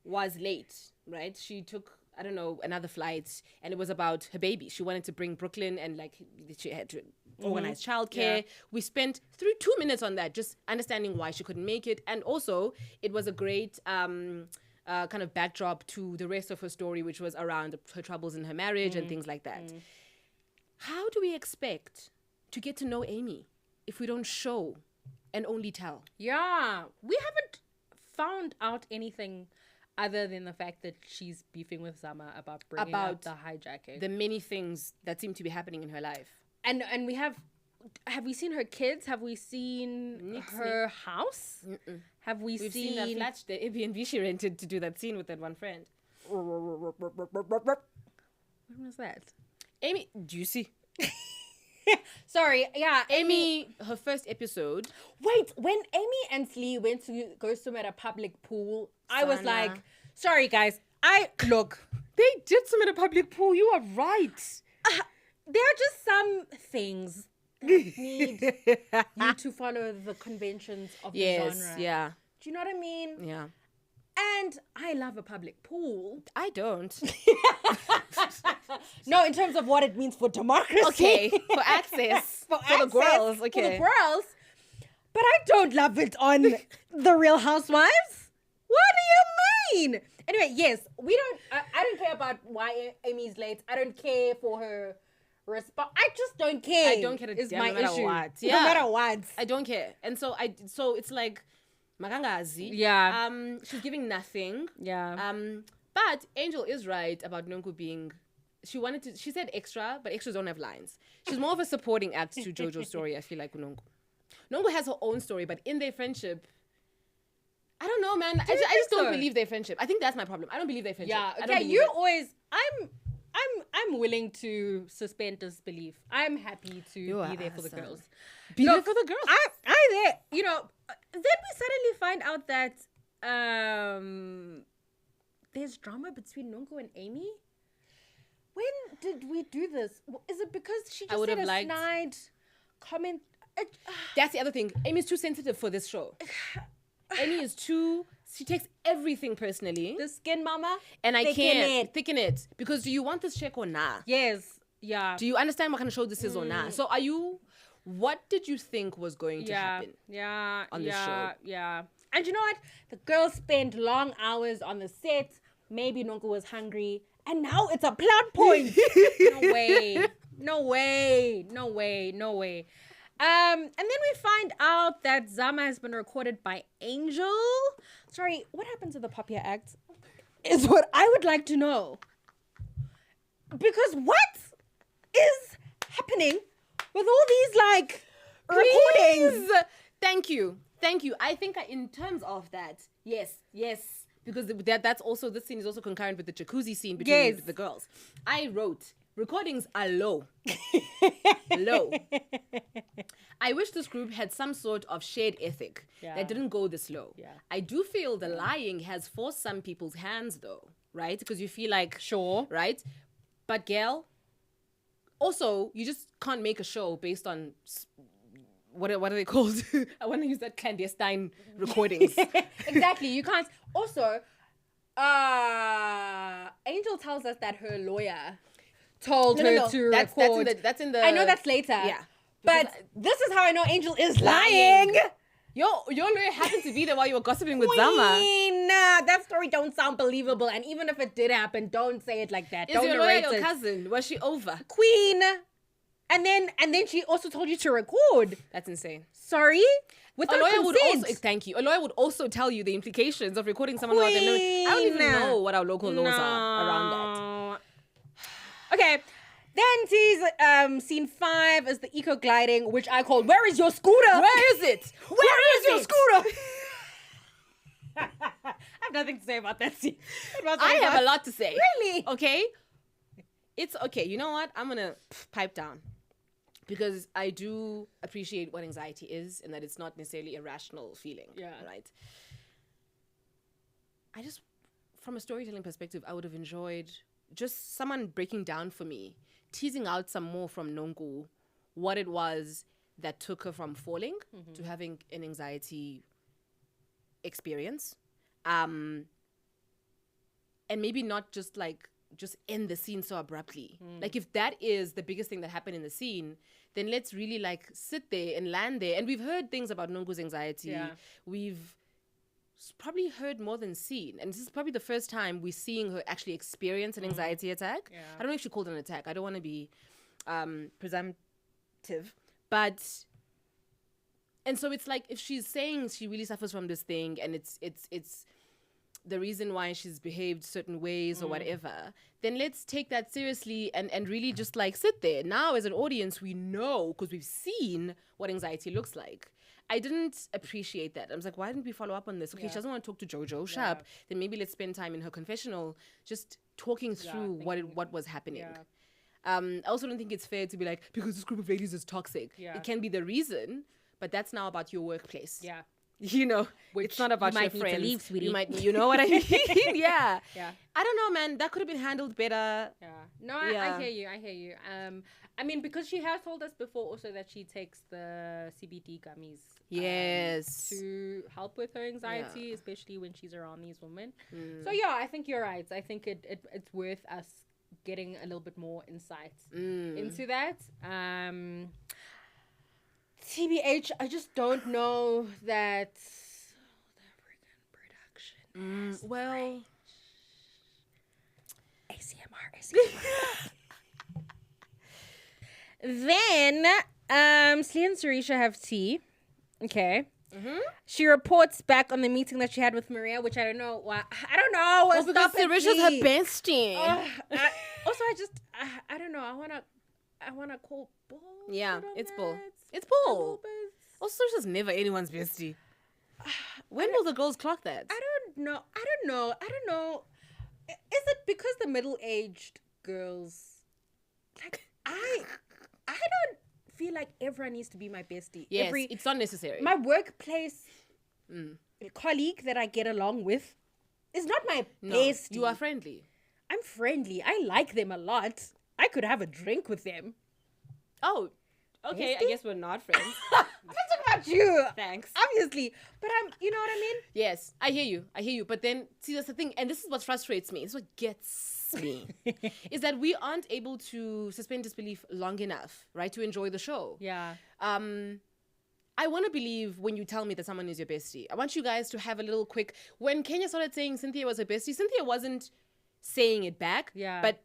S1: was late, right? She took, I don't know, another flight, and it was about her baby. She wanted to bring Brooklyn, and like she had to organize childcare. Yeah. We spent 2 minutes on that, just understanding why she couldn't make it. And also, it was a great kind of backdrop to the rest of her story, which was around her troubles in her marriage and things like that. How do we expect to get to know Amy if we don't show and only tell?
S2: Yeah, we haven't found out anything other than the fact that she's beefing with Zama about bringing up the hijacking.
S1: The many things that seem to be happening in her life.
S2: And we have we seen her kids? Have we seen her house?
S1: Mm-mm.
S2: We've
S1: seen that flat, the Airbnb she rented to do that scene with that one friend.
S2: When was that?
S1: Amy, do you see?
S2: Sorry, yeah.
S1: Amy, her first episode.
S2: Wait, when Amy and Slee went to go swim at a public pool, I was like, sorry guys, look.
S1: They did swim at a public pool, you are right.
S2: There are just some things that need you to follow the conventions of the genre.
S1: Yeah.
S2: Do you know what I mean?
S1: Yeah.
S2: And I love a public pool.
S1: I don't.
S2: No, in terms of what it means for democracy.
S1: Okay, for access. for the girls. Okay.
S2: For the girls. But I don't love it on The Real Housewives. What do you mean? Anyway, yes, I don't care about why Amy's late. I don't care for her response. I just don't care.
S1: I don't care.
S2: Is my issue.
S1: What.
S2: Yeah. No matter what.
S1: I don't care. And so it's like Magangazi.
S2: Yeah.
S1: She's giving nothing.
S2: Yeah.
S1: But Angel is right about Nonku being. She said extra, but extras don't have lines. She's more of a supporting act to Jojo's story, I feel like, Nonku. Nonku has her own story, but in their friendship, I don't know, man. I just don't believe their friendship. I think that's my problem. I don't believe their friendship.
S2: Yeah. Okay, I'm willing to suspend disbelief. I'm happy to be there for the girls.
S1: Be there for the girls.
S2: I there. You know, then we suddenly find out that there's drama between Nonku and Amy. When did we do this? Is it because she just said a snide comment?
S1: That's the other thing. Amy's too sensitive for this show. Amy is she takes everything personally.
S2: The skin mama.
S1: And I can't. Thicken it. Because do you want this check or nah?
S2: Yes. Yeah.
S1: Do you understand what kind of show this is or nah? So what did you think was going to happen?
S2: Yeah.
S1: On this show?
S2: Yeah. And you know what? The girls spent long hours on the set. Maybe Nonku was hungry. And now it's a plot point. No way. And then we find out that Zama has been recorded by Angel. Sorry, what happened to the Papia Act? Is what I would like to know. Because what is happening with all these, recordings?
S1: Thank you. I think in terms of that, yes. Because that's also, this scene is also concurrent with the jacuzzi scene between the girls. I wrote, recordings are low. Low. I wish this group had some sort of shared ethic that didn't go this low. Yeah. I do feel the lying has forced some people's hands though, right? Because you feel like,
S2: sure,
S1: right? But girl, also, you just can't make a show based on... What are they called? I want to use that clandestine recordings.
S2: Exactly. You can't. Also, Angel tells us that her lawyer told her to record.
S1: That's in the.
S2: I know that's later.
S1: Yeah.
S2: But this is how I know Angel is lying.
S1: Your lawyer happened to be there while you were gossiping with Zama.
S2: That story don't sound believable. And even if it did happen, don't say it like that.
S1: Is your lawyer your cousin? Was she over?
S2: Queen. And then she also told you to record.
S1: That's insane.
S2: Sorry? Without consent.
S1: Thank you. A lawyer would also tell you the implications of recording someone without them knowing. I don't even know what our local laws are around
S2: that. Okay. Then sees scene 5 is the eco gliding, which I called, where is your scooter?
S1: Where is it?
S2: Where is your scooter? I have nothing to say about that scene.
S1: I have a lot to say.
S2: Really?
S1: Okay. It's okay. You know what? I'm going to pipe down. because I do appreciate what anxiety is and that it's not necessarily a rational feeling.
S2: Yeah.
S1: Right. I just, from a storytelling perspective, I would have enjoyed just someone breaking down for me, teasing out some more from Nonku, what it was that took her from falling to having an anxiety experience. And maybe not just end the scene so abruptly. Like, if that is the biggest thing that happened in the scene, then let's really sit there and land there. And we've heard things about Nonku's anxiety. Yeah. We've probably heard more than seen. And this is probably the first time we're seeing her actually experience an anxiety attack. Yeah. I don't know if she called it an attack. I don't want to be presumptive. But, and so it's like, if she's saying she really suffers from this thing and it's the reason why she's behaved certain ways or whatever, then let's take that seriously and really just sit there. Now, as an audience, we know, because we've seen what anxiety looks like. I didn't appreciate that. I was like, why didn't we follow up on this? Okay, she doesn't want to talk to Jojo, sharp. Then maybe let's spend time in her confessional just talking through what was happening. Yeah. I also don't think it's fair to be like, because this group of ladies is toxic. Yeah. It can be the reason, but that's now about your workplace. Yeah. Which it's not about your friends. To leave, sweetie. You know what I mean? Yeah. Yeah. I don't know, man. That could have been handled better.
S2: Yeah. No, I hear you. I mean, because she has told us before also that she takes the CBD gummies.
S1: Yes.
S2: To help with her anxiety, especially when she's around these women. So yeah, I think you're right. I think it's worth us getting a little bit more insight into that. TBH, I just don't know that the freaking production.
S1: Well,
S2: ASMR. Then, Slee and Sarisha have tea. Okay. Mm-hmm. She reports back on the meeting that she had with Maria, which I don't know why. I don't know.
S1: Well, because Sarisha's her bestie.
S2: I don't know. I wanna call bull.
S1: Yeah, it's bull. It's bull. Also, Sarisha's never anyone's bestie. When will the girls clock that?
S2: I don't know. Is it because the middle-aged girls, I don't feel like everyone needs to be my bestie.
S1: Yes, it's not necessary.
S2: My workplace colleague that I get along with is not my bestie.
S1: You are friendly.
S2: I'm friendly. I like them a lot. I could have a drink with them.
S1: Oh, okay. Bestie? I guess we're not friends.
S2: I'm talking about you.
S1: Thanks.
S2: Obviously. But you know what I mean?
S1: Yes, I hear you. But then, see, that's the thing. And this is what frustrates me. This is what gets me. Is that we aren't able to suspend disbelief long enough, right? To enjoy the show.
S2: Yeah.
S1: I want to believe when you tell me that someone is your bestie. I want you guys to have a little quick... When Kenya started saying Cynthia was her bestie, Cynthia wasn't saying it back. Yeah. But,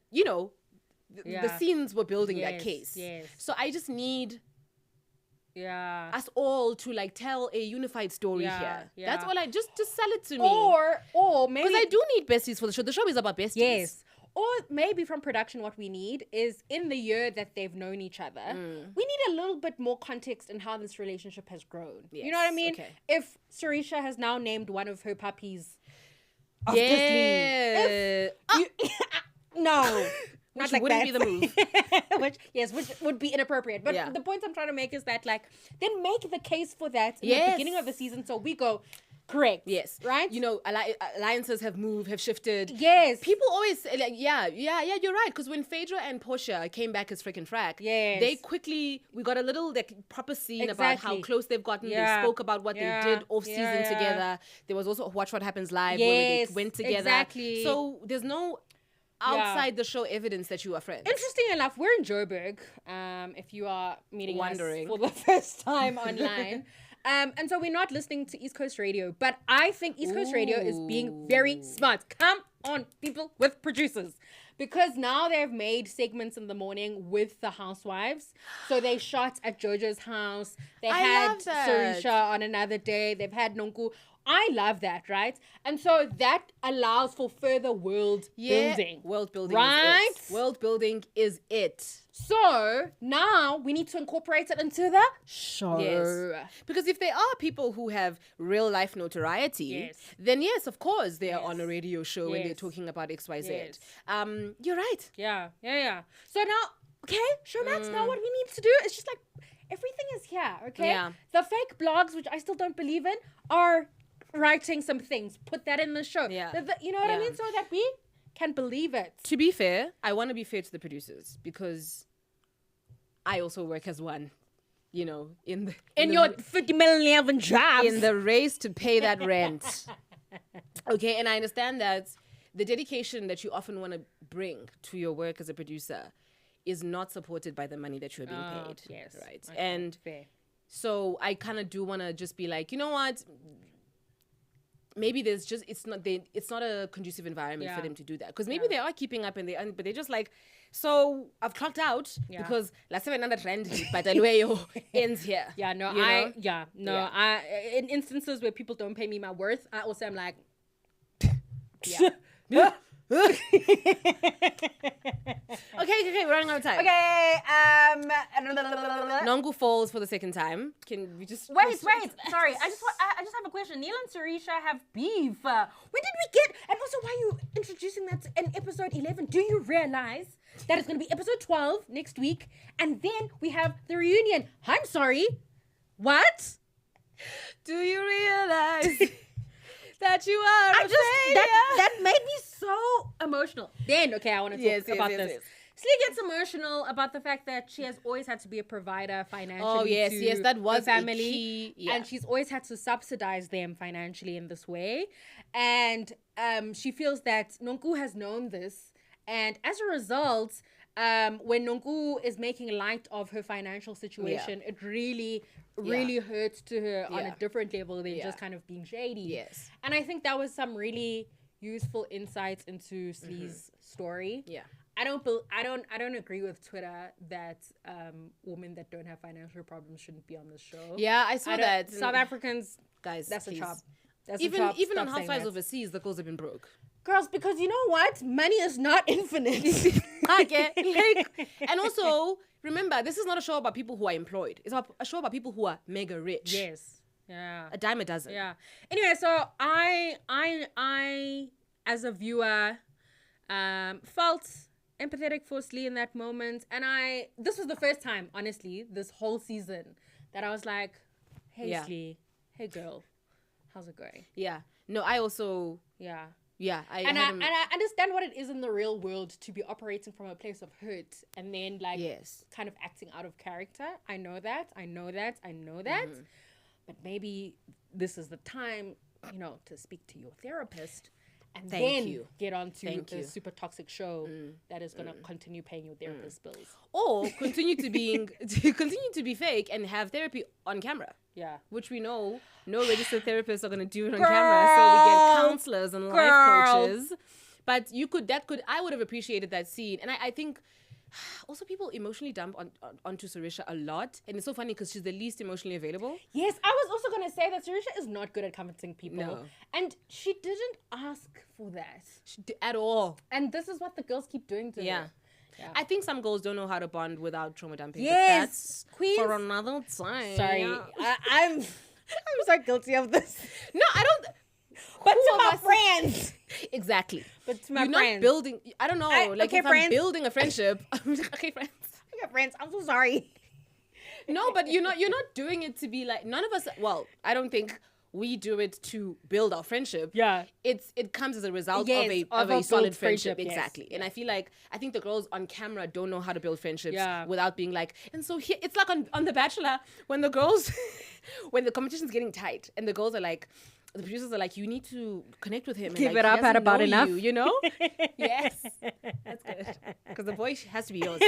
S1: the scenes were building that case. Yes. So I just need us all to tell a unified story here. Yeah. That's all just sell it to me.
S2: Or maybe,
S1: because I do need besties for the show. The show is about besties.
S2: Yes. Or maybe from production, what we need is in the year that they've known each other, we need a little bit more context in how this relationship has grown. Yes. You know what I mean? Okay. If Sarisha has now named one of her puppies after Slee. No.
S1: Which wouldn't be the move.
S2: which would be inappropriate. But the point I'm trying to make is that, then make the case for that in the beginning of the season so we go, correct.
S1: Yes.
S2: Right?
S1: Alliances have moved, have shifted.
S2: Yes.
S1: People always say, you're right. Because when Phaedra and Portia came back as freaking frack, they quickly, we got a little proper scene about how close they've gotten. Yeah. They spoke about what they did off-season together. There was also Watch What Happens Live where they went together.
S2: Exactly.
S1: So there's no... outside the show evidence that you are friends.
S2: Interesting enough, we're in Joburg. If you are meeting us for the first time online. And so we're not listening to East Coast Radio, but I think East Coast Radio is being very smart. Come on, people with producers. Because now they've made segments in the morning with the housewives. So they shot at Jojo's house. They had Sarisha on another day. They've had Nonku. I love that, right? And so that allows for further world building.
S1: World building is it. World building is it.
S2: So now we need to incorporate it into the show.
S1: Yes. Because if there are people who have real life notoriety, then yes, of course, they are on a radio show when they're talking about XYZ. Yes. You're right.
S2: Yeah. So now okay, Showmax, now what we need to do is just like, everything is here, okay?
S1: Yeah.
S2: The fake blogs, which I still don't believe in, are writing some things. Put that in the show.
S1: Yeah.
S2: You know what I mean? So that we can believe it.
S1: To be fair, I want to be fair to the producers because I also work as one, you know, in
S2: your 50 million jobs.
S1: In the race to pay that rent. Okay, and I understand that the dedication that you often want to bring to your work as a producer is not supported by the money that you're being paid.
S2: Yes.
S1: Right.
S2: Okay.
S1: And
S2: fair.
S1: so I kind of do want to just be like, you know what? Maybe there's just it's not a conducive environment for them to do that, because maybe they are keeping up but they're just like, so I've clocked out because last time another trend but ends here.
S2: Yeah, no, in instances where people don't pay me my worth, I also am like,
S1: Okay, we're running out of time.
S2: Okay,
S1: Nongu falls for the second time. Can we just
S2: wait? Sorry, I just have a question. Neil and Sarisha have beef. When did we get? And also, why are you introducing that in episode 11? Do you realize that it's going to be episode 12 next week, and then we have the reunion? I'm sorry. What?
S1: Do you realize that you are
S2: that made me so emotional. Then, okay, I want to talk about this.
S1: Yes.
S2: Slee gets emotional about the fact that she has always had to be a provider financially to
S1: that was
S2: the family.
S1: a key,
S2: and she's always had to subsidize them financially in this way. And she feels that Nonku has known this. And as a result, when Nonku is making light of her financial situation, it really hurts to her on a different level than just kind of being shady.
S1: Yes.
S2: And I think that was some really useful insights into Slee's story.
S1: Yeah.
S2: I don't agree with Twitter that women that don't have financial problems shouldn't be on this show.
S1: Yeah, I saw that.
S2: South Africans,
S1: guys,
S2: that's
S1: please.
S2: a chop.
S1: Even on Housewives Overseas, the girls have been broke.
S2: Girls, because you know what? Money is not infinite.
S1: And also, remember, this is not a show about people who are employed. It's a show about people who are mega rich.
S2: Yes. Yeah.
S1: A dime a dozen.
S2: Yeah. Anyway, so I as a viewer, felt empathetic for Slee in that moment. And this was the first time, honestly, this whole season that I was like, hey, Slee, hey, girl, how's it going?
S1: Yeah. No, I also...
S2: Yeah.
S1: Yeah.
S2: I understand what it is in the real world to be operating from a place of hurt and then kind of acting out of character. I know that. Mm-hmm. But maybe this is the time, to speak to your therapist and get onto the super toxic show that is going to continue paying your therapist bills.
S1: Or continue to be fake and have therapy on camera.
S2: Yeah.
S1: Which we know no registered therapists are going to do it on camera. So we get counselors and life coaches. But I would have appreciated that scene. And I think also people emotionally dump onto Sarisha a lot. And it's so funny because she's the least emotionally available.
S2: Yes, I was also going to say that Sarisha is not good at comforting people. No. And she didn't ask for that.
S1: At all.
S2: And this is what the girls keep doing to her. Yeah.
S1: I think some girls don't know how to bond without trauma dumping.
S2: Yes,
S1: but that's for another time.
S2: Sorry, I'm so guilty of this.
S1: No, I don't.
S2: But to my friends,
S1: exactly.
S2: But to my friends,
S1: not building. I don't know. If I'm building a friendship, okay, friends. I'm so sorry. No, but you're not doing it to be like none of us. Well, I don't think we do it to build our friendship.
S2: Yeah.
S1: It comes as a result of a solid friendship. Exactly. Yes. And I think the girls on camera don't know how to build friendships without being like, and so here, it's like on The Bachelor when the girls, when the competition's getting tight and the girls are like, the producers are like, you need to connect with him.
S2: Give it up at about enough.
S1: You know? Yes. That's good. Because the boy has to be yours.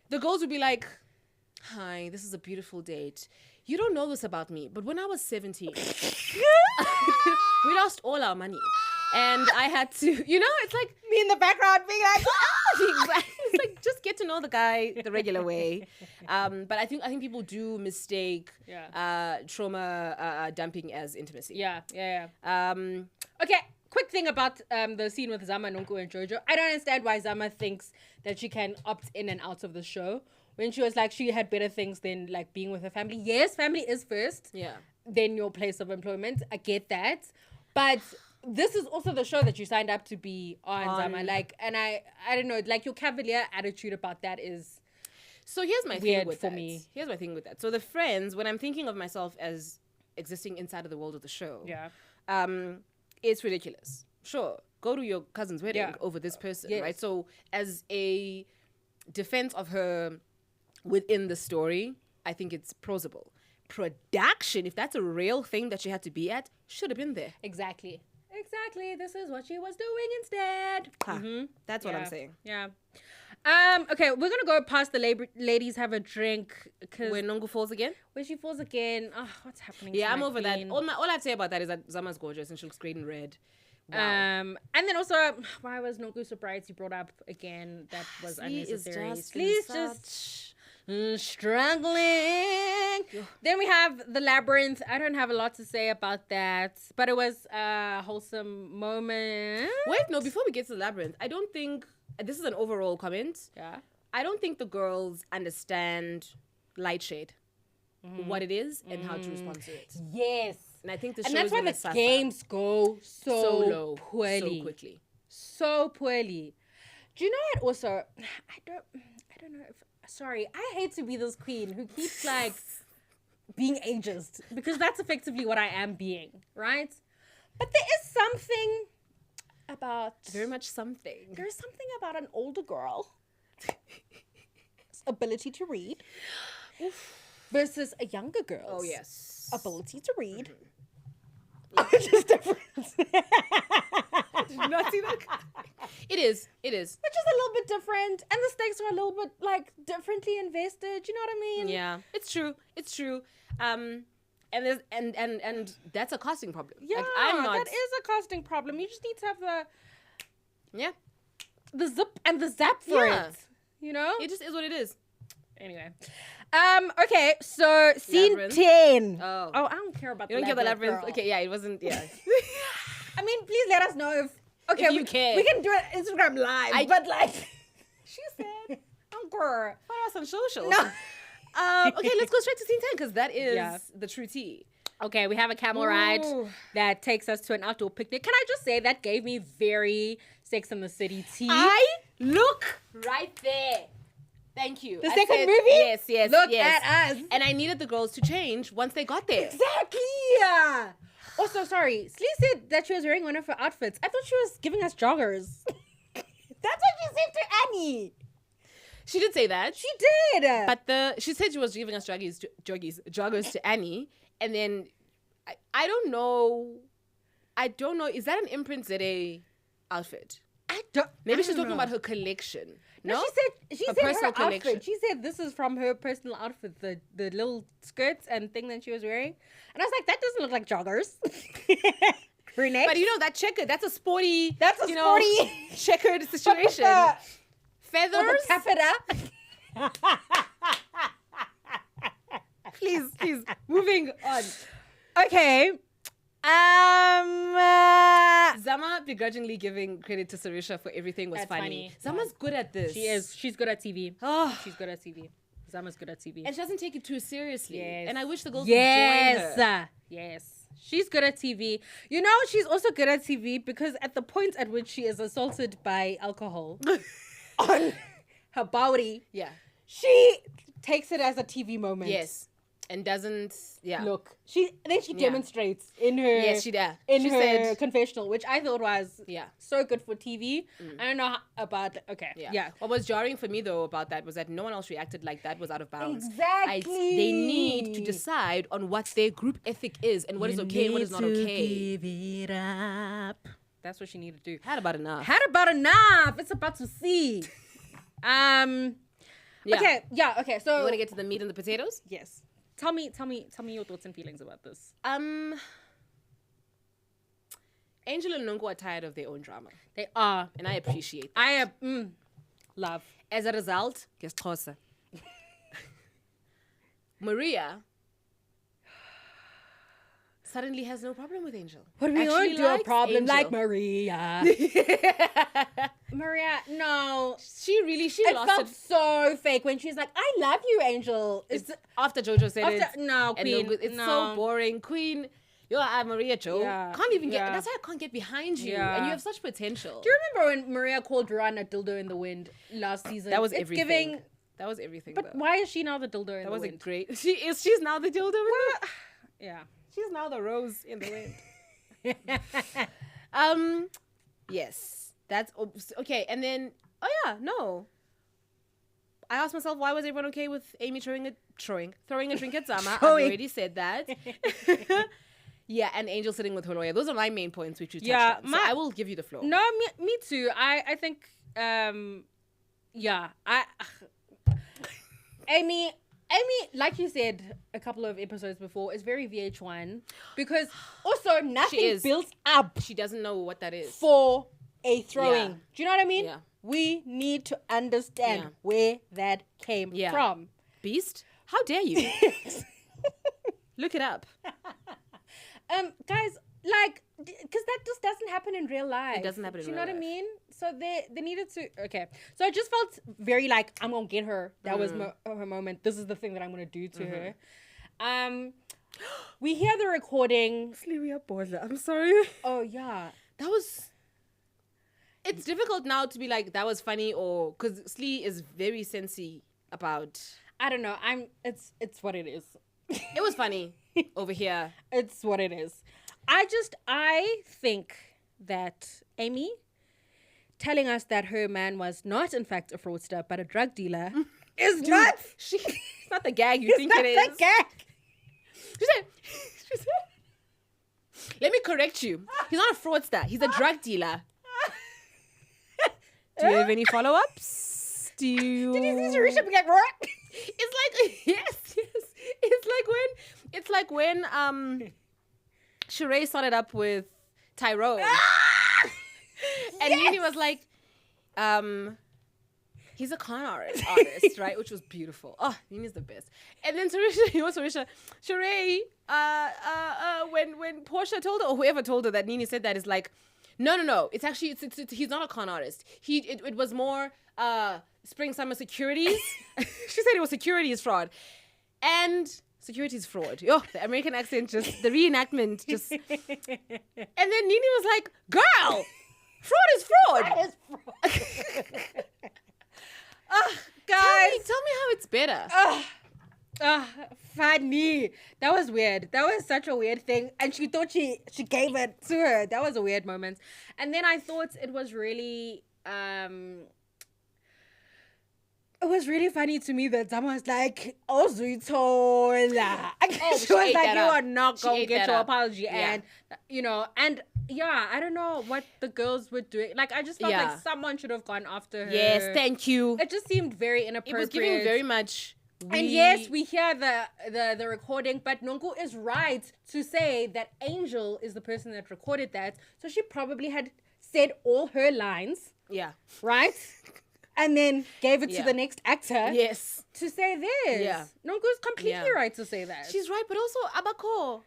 S1: The girls would be like, hi, this is a beautiful date. You don't know this about me, but when I was 17, we lost all our money. And I had to, it's like
S2: me in the background being like,
S1: it's like, just get to know the guy the regular way. But I think people do mistake trauma dumping as intimacy.
S2: Yeah. Okay, quick thing about the scene with Zama, Nonku, and Jojo. I don't understand why Zama thinks that she can opt in and out of the show. When she was like, she had better things than like being with her family. Yes, family is first.
S1: Yeah.
S2: Then your place of employment. I get that. But this is also the show that you signed up to be on, Zama. Like, and I don't know, like your cavalier attitude about that is
S1: so here's my
S2: weird
S1: thing with
S2: for
S1: that.
S2: me.
S1: Here's my thing with that. So the Friends, when I'm thinking of myself as existing inside of the world of the show, it's ridiculous. Sure, go to your cousin's wedding over this person, right? So as a defense of her within the story, I think it's plausible. Production, if that's a real thing that she had to be at, should have been there.
S2: Exactly. This is what she was doing instead.
S1: That's what I'm saying.
S2: Yeah. Okay, we're gonna go past the ladies have a drink because
S1: Where Nongu falls again.
S2: When she falls again, what's happening?
S1: Yeah,
S2: to
S1: I'm
S2: my
S1: over
S2: queen?
S1: that. All I'd say about that is that Zama's gorgeous and she looks great in red. Wow.
S2: And then also, why was Nongu surprised he brought up again? That was unnecessary. Please just struggling. Then we have the labyrinth. I don't have a lot to say about that, but it was a wholesome moment.
S1: Wait, no, before we get to the labyrinth, I don't think this is an overall comment.
S2: Yeah.
S1: I don't think the girls understand light shade, what it is, and how to respond to it.
S2: Yes.
S1: And I think the
S2: And
S1: show
S2: that's
S1: is
S2: why
S1: gonna
S2: the
S1: suffer
S2: games go so
S1: low,
S2: poorly.
S1: so quickly.
S2: So poorly. Do you know what also? I don't know if, sorry, I hate to be this queen who keeps like being ageist, because that's effectively what I am being, right? But there is something about
S1: Very much something.
S2: there's something about an older girl ability to read versus a younger girl's
S1: Oh, yes.
S2: ability to read. Which is different.
S1: Did you not see that? It is.
S2: Which is a little bit different, and the stakes are a little bit like differently invested. You know what I mean?
S1: Yeah, it's true. And there's and that's a casting problem.
S2: Yeah,
S1: like, I'm not.
S2: that is a casting problem. You just need to have
S1: Yeah,
S2: the zip and the zap for it. You know?
S1: it just is what it is.
S2: Anyway. Okay, so scene
S1: Labyrinth.
S2: 10.
S1: Oh,
S2: I don't care about
S1: you don't care about labyrinth.
S2: girl.
S1: Okay, yeah, it wasn't. Yeah,
S2: I mean, please let us know if
S1: If you care.
S2: We can do it Instagram live, but like she said,
S1: follow us on social.
S2: No.
S1: Okay, let's go straight to scene 10 because that is
S2: Yeah.
S1: the true tea.
S2: Okay, we have a camel ride
S1: Ooh.
S2: that takes us to an outdoor picnic. Can I just say that gave me very Sex and the City tea?
S1: Look right there. Thank you.
S2: The
S1: I
S2: second
S1: said,
S2: movie?
S1: Yes.
S2: Look
S1: yes.
S2: at us.
S1: And I needed the girls to change once they got there.
S2: Exactly. Also, sorry, Slee said that she was wearing one of her outfits. I thought she was giving us joggers. That's what she said to Annie.
S1: She did say that.
S2: She did.
S1: But she said she was giving us joggers to Annie, and then I don't know. Is that an imprint ZA outfit? Maybe she's talking about her collection. No,
S2: she
S1: Her
S2: said
S1: personal
S2: her
S1: collection.
S2: outfit. She said this is from her personal outfit, the little skirts and thing that she was wearing. And I was like, that doesn't look like joggers. Her
S1: But you know that checkered. That's a sporty.
S2: That's a sporty
S1: checkered situation. Feathers.
S2: Taffeta.
S1: Please. Moving on.
S2: Okay.
S1: Zama begrudgingly giving credit to Sarisha for everything was
S2: That's
S1: funny.
S2: funny.
S1: Zama's good at this.
S2: She is. She's good at TV.
S1: Oh.
S2: She's good at TV. Zama's good at TV.
S1: And she doesn't take it too seriously.
S2: Yes.
S1: And I wish the girls would join her.
S2: Yes. She's good at TV. You know, she's also good at TV because at the point at which she is assaulted by alcohol on her body,
S1: Yeah.
S2: she takes it as a TV moment.
S1: Yes. And doesn't, yeah.
S2: Look, she demonstrates in her
S1: Yes, she did.
S2: in
S1: She
S2: her
S1: said-
S2: confessional, which I thought was
S1: Yeah.
S2: so good for TV. I don't know about
S1: Yeah. What was jarring for me though about that was that no one else reacted like that was out of bounds.
S2: Exactly.
S1: They need to decide on what their group ethic is and what is okay and what is not okay.
S2: Give it up. That's what she needed to do.
S1: Had about enough.
S2: Had about enough. It's about to see.
S1: Yeah.
S2: Okay. Yeah. Okay. So
S1: You want to get to the meat and the potatoes?
S2: yes. Tell me your thoughts and feelings about this.
S1: Angel and Nungu are tired of their own drama,
S2: They are.
S1: and I appreciate that.
S2: I have love.
S1: As a result, guess Xhosa. Maria suddenly has no problem with Angel.
S2: But we
S1: Actually
S2: don't do a
S1: likes
S2: problem
S1: Angel.
S2: like Maria. Maria, no.
S1: She
S2: It
S1: lost
S2: felt
S1: it.
S2: so fake when she's like, "I love you, Angel."
S1: It's after Jojo said it.
S2: No,
S1: and
S2: Queen.
S1: Nungu, it's
S2: no.
S1: so boring. Queen, Maria Joe.
S2: Yeah.
S1: Can't even get.
S2: Yeah.
S1: That's why I can't get behind you.
S2: Yeah.
S1: And you have such potential.
S2: Do you remember when Maria called Ron a dildo in the wind last season?
S1: That was
S2: It's
S1: everything.
S2: Giving,
S1: That was everything.
S2: but
S1: though.
S2: why is she now the dildo in
S1: That
S2: the
S1: was a
S2: wind?
S1: great. She's now the dildo in the.
S2: Yeah.
S1: She's now the rose in the wind. Yes, that's okay. And then, no. I asked myself, why was everyone okay with Amy throwing a drink at Zama? I've already said that. Yeah, and Angel sitting with her lawyer. Those are my main points, which you touched on. So I will give you the floor.
S2: No, me too. I think, Amy, like you said a couple of episodes before, is very VH1 because also nothing builds up.
S1: She doesn't know what that is.
S2: For a throwing.
S1: Yeah.
S2: Do you know what I mean?
S1: Yeah.
S2: We need to understand where that came from.
S1: Beast? How dare you? Look it up.
S2: Guys, like, because that just doesn't happen in real life.
S1: It doesn't happen in real
S2: life. Do you know
S1: life.
S2: what I mean? So they needed to, okay. So I just felt very like, I'm going to get her. That was her moment. This is the thing that I'm going to do to her. We hear the recording.
S1: I'm sorry.
S2: Oh, yeah.
S1: That was... It's difficult now to be like, that was funny, or... Because Slee is very sensy about...
S2: I don't know. It's what it is.
S1: It was funny over here.
S2: It's what it is. I think that Amy telling us that her man was not, in fact, a fraudster, but a drug dealer is not...
S1: It's not the gag you think it is.
S2: It's not the gag.
S1: She said, let me correct you. He's not a fraudster. He's a drug dealer. Do you have any follow-ups? Did you see
S2: Sarisha be like, what?
S1: It's like, yes. It's like when Sheree started up with Tyrone. And Nini was like, he's a con artist, right? Which was beautiful. Oh, Nini's the best. And then Sheree, when Portia told her, or whoever told her that Nini said that, is like, no. It's actually, he's not a con artist. It was more Spring Summer Securities. She said it was securities fraud. And securities fraud. Oh, the American accent, just, the reenactment, just. And then Nini was like, girl, fraud is fraud.
S2: That is fraud.
S1: Guys. Tell me how it's better.
S2: Funny. That was weird. That was such a weird thing. And she thought she gave it to her. That was a weird moment. And then I thought it was really funny to me that Zama was like, oh, Zuitola. She was like, you are not going to get your apology. Yeah. And, I don't know what the girls were doing. Like, I just felt like someone should have gone after her.
S1: Yes, thank you.
S2: It just seemed very inappropriate.
S1: It was giving very much...
S2: And yes, we hear the recording, but Nonku is right to say that Angel is the person that recorded that. So she probably had said all her lines.
S1: Yeah.
S2: Right? And then gave it to the next actor.
S1: Yes.
S2: To say this. Yeah. Nonku's completely right to say that.
S1: She's right, but also Abako.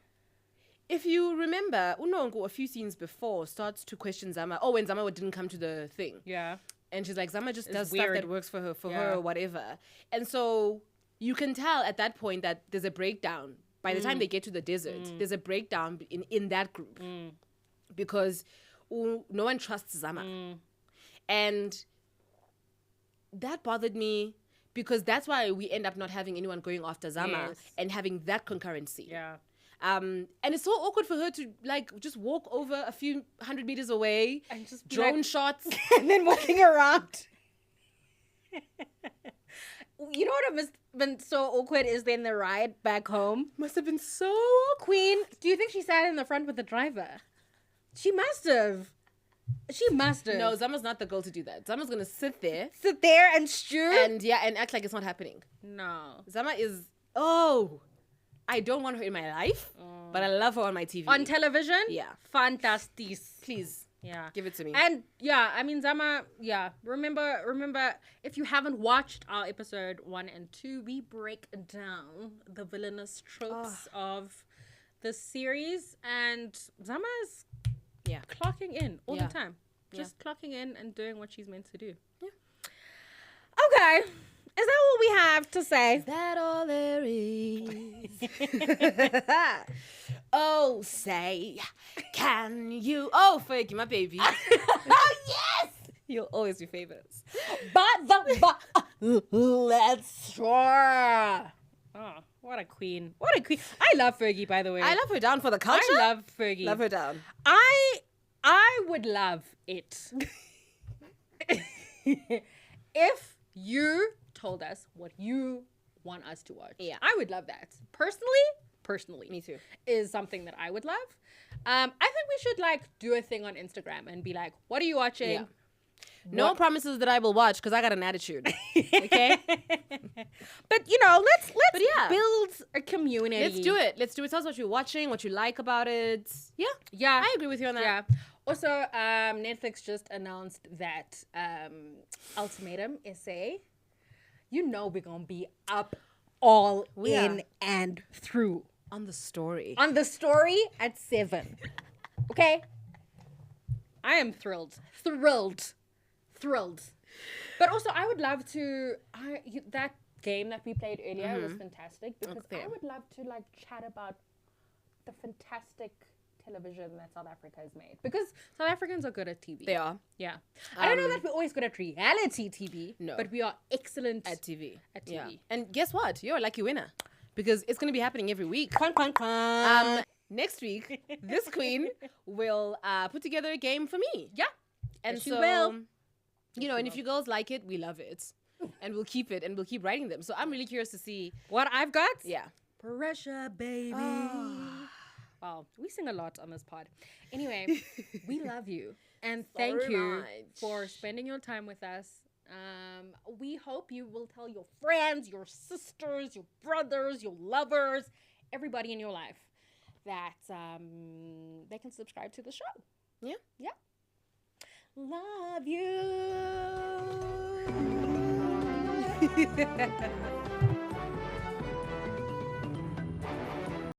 S1: If you remember, Unongo, a few scenes before, starts to question Zama. Oh, when Zama didn't come to the thing.
S2: Yeah.
S1: And she's like, Zama just does stuff that works for her or whatever. And so you can tell at that point that there's a breakdown. By the time they get to the desert, there's a breakdown in that group. Because no one trusts Zama. And that bothered me because that's why we end up not having anyone going after Zama and having that concurrency.
S2: Yeah.
S1: And it's so awkward for her to like just walk over a few 100 meters away
S2: and just
S1: drone shots
S2: and then walking around. You know what must have been so awkward is then the ride back home.
S1: Must have been so
S2: Queen, do you think she sat in the front with the driver? She must have. She must have.
S1: No, Zama's not the girl to do that. Zama's gonna sit there
S2: and stew
S1: and act like it's not happening.
S2: No,
S1: Zama is I don't want her in my life, but I love her on my TV.
S2: On television?
S1: Yeah.
S2: Fantastic.
S1: Please.
S2: Yeah.
S1: Give it to me.
S2: And I mean Zama, remember if you haven't watched our episode 1 and 2, we break down the villainous tropes of the series, and Zama is clocking in all the time. Just clocking in and doing what she's meant to do.
S1: Yeah.
S2: Okay. Is that all we have to say?
S1: Is that all there is? Oh, say, can you? Oh, Fergie, my baby.
S2: Oh, yes!
S1: You'll always be famous.
S2: Let's roar. Oh, what a queen. What a queen. I love Fergie, by the way.
S1: I love her down for the culture.
S2: I love Fergie.
S1: Love her down.
S2: I would love it if you told us what you want us to watch.
S1: Yeah.
S2: I would love that. Personally.
S1: Me too.
S2: Is something that I would love. I think we should like do a thing on Instagram and be like, what are you watching?
S1: Yeah. No promises that I will watch because I got an attitude. Okay?
S2: But you know, let's
S1: yeah.
S2: build a community.
S1: Let's do it. Tell us what you're watching, what you like about it. Yeah.
S2: Yeah.
S1: I agree with you on that.
S2: Yeah. Also, Netflix just announced that Ultimatum SA, you know we're gonna be up all in and through.
S1: On the story.
S2: On the story at 7. Okay? I am thrilled. But also, I would love to... that game that we played earlier was fantastic because I would love to like chat about the fantastic television that South Africa has made. Because South Africans are good at TV.
S1: They are.
S2: Yeah. I don't know that we're always good at reality TV.
S1: No.
S2: But we are excellent
S1: At TV.
S2: Yeah.
S1: And guess what? You're a lucky winner. Because it's going to be happening every week. Next week, this queen will put together a game for me.
S2: Yeah.
S1: And
S2: Yes, she
S1: so,
S2: will.
S1: you know, and if you girls like it, we love it. And we'll keep it and we'll keep writing them. So I'm really curious to see
S2: What I've got?
S1: Yeah.
S2: Pressure, baby. Wow, we sing a lot on this pod. Anyway, we love you. And thank you
S1: much.
S2: for spending your time with us. We hope you will tell your friends, your sisters, your brothers, your lovers, everybody in your life that they can subscribe to the show.
S1: Yeah.
S2: Yeah. Love you.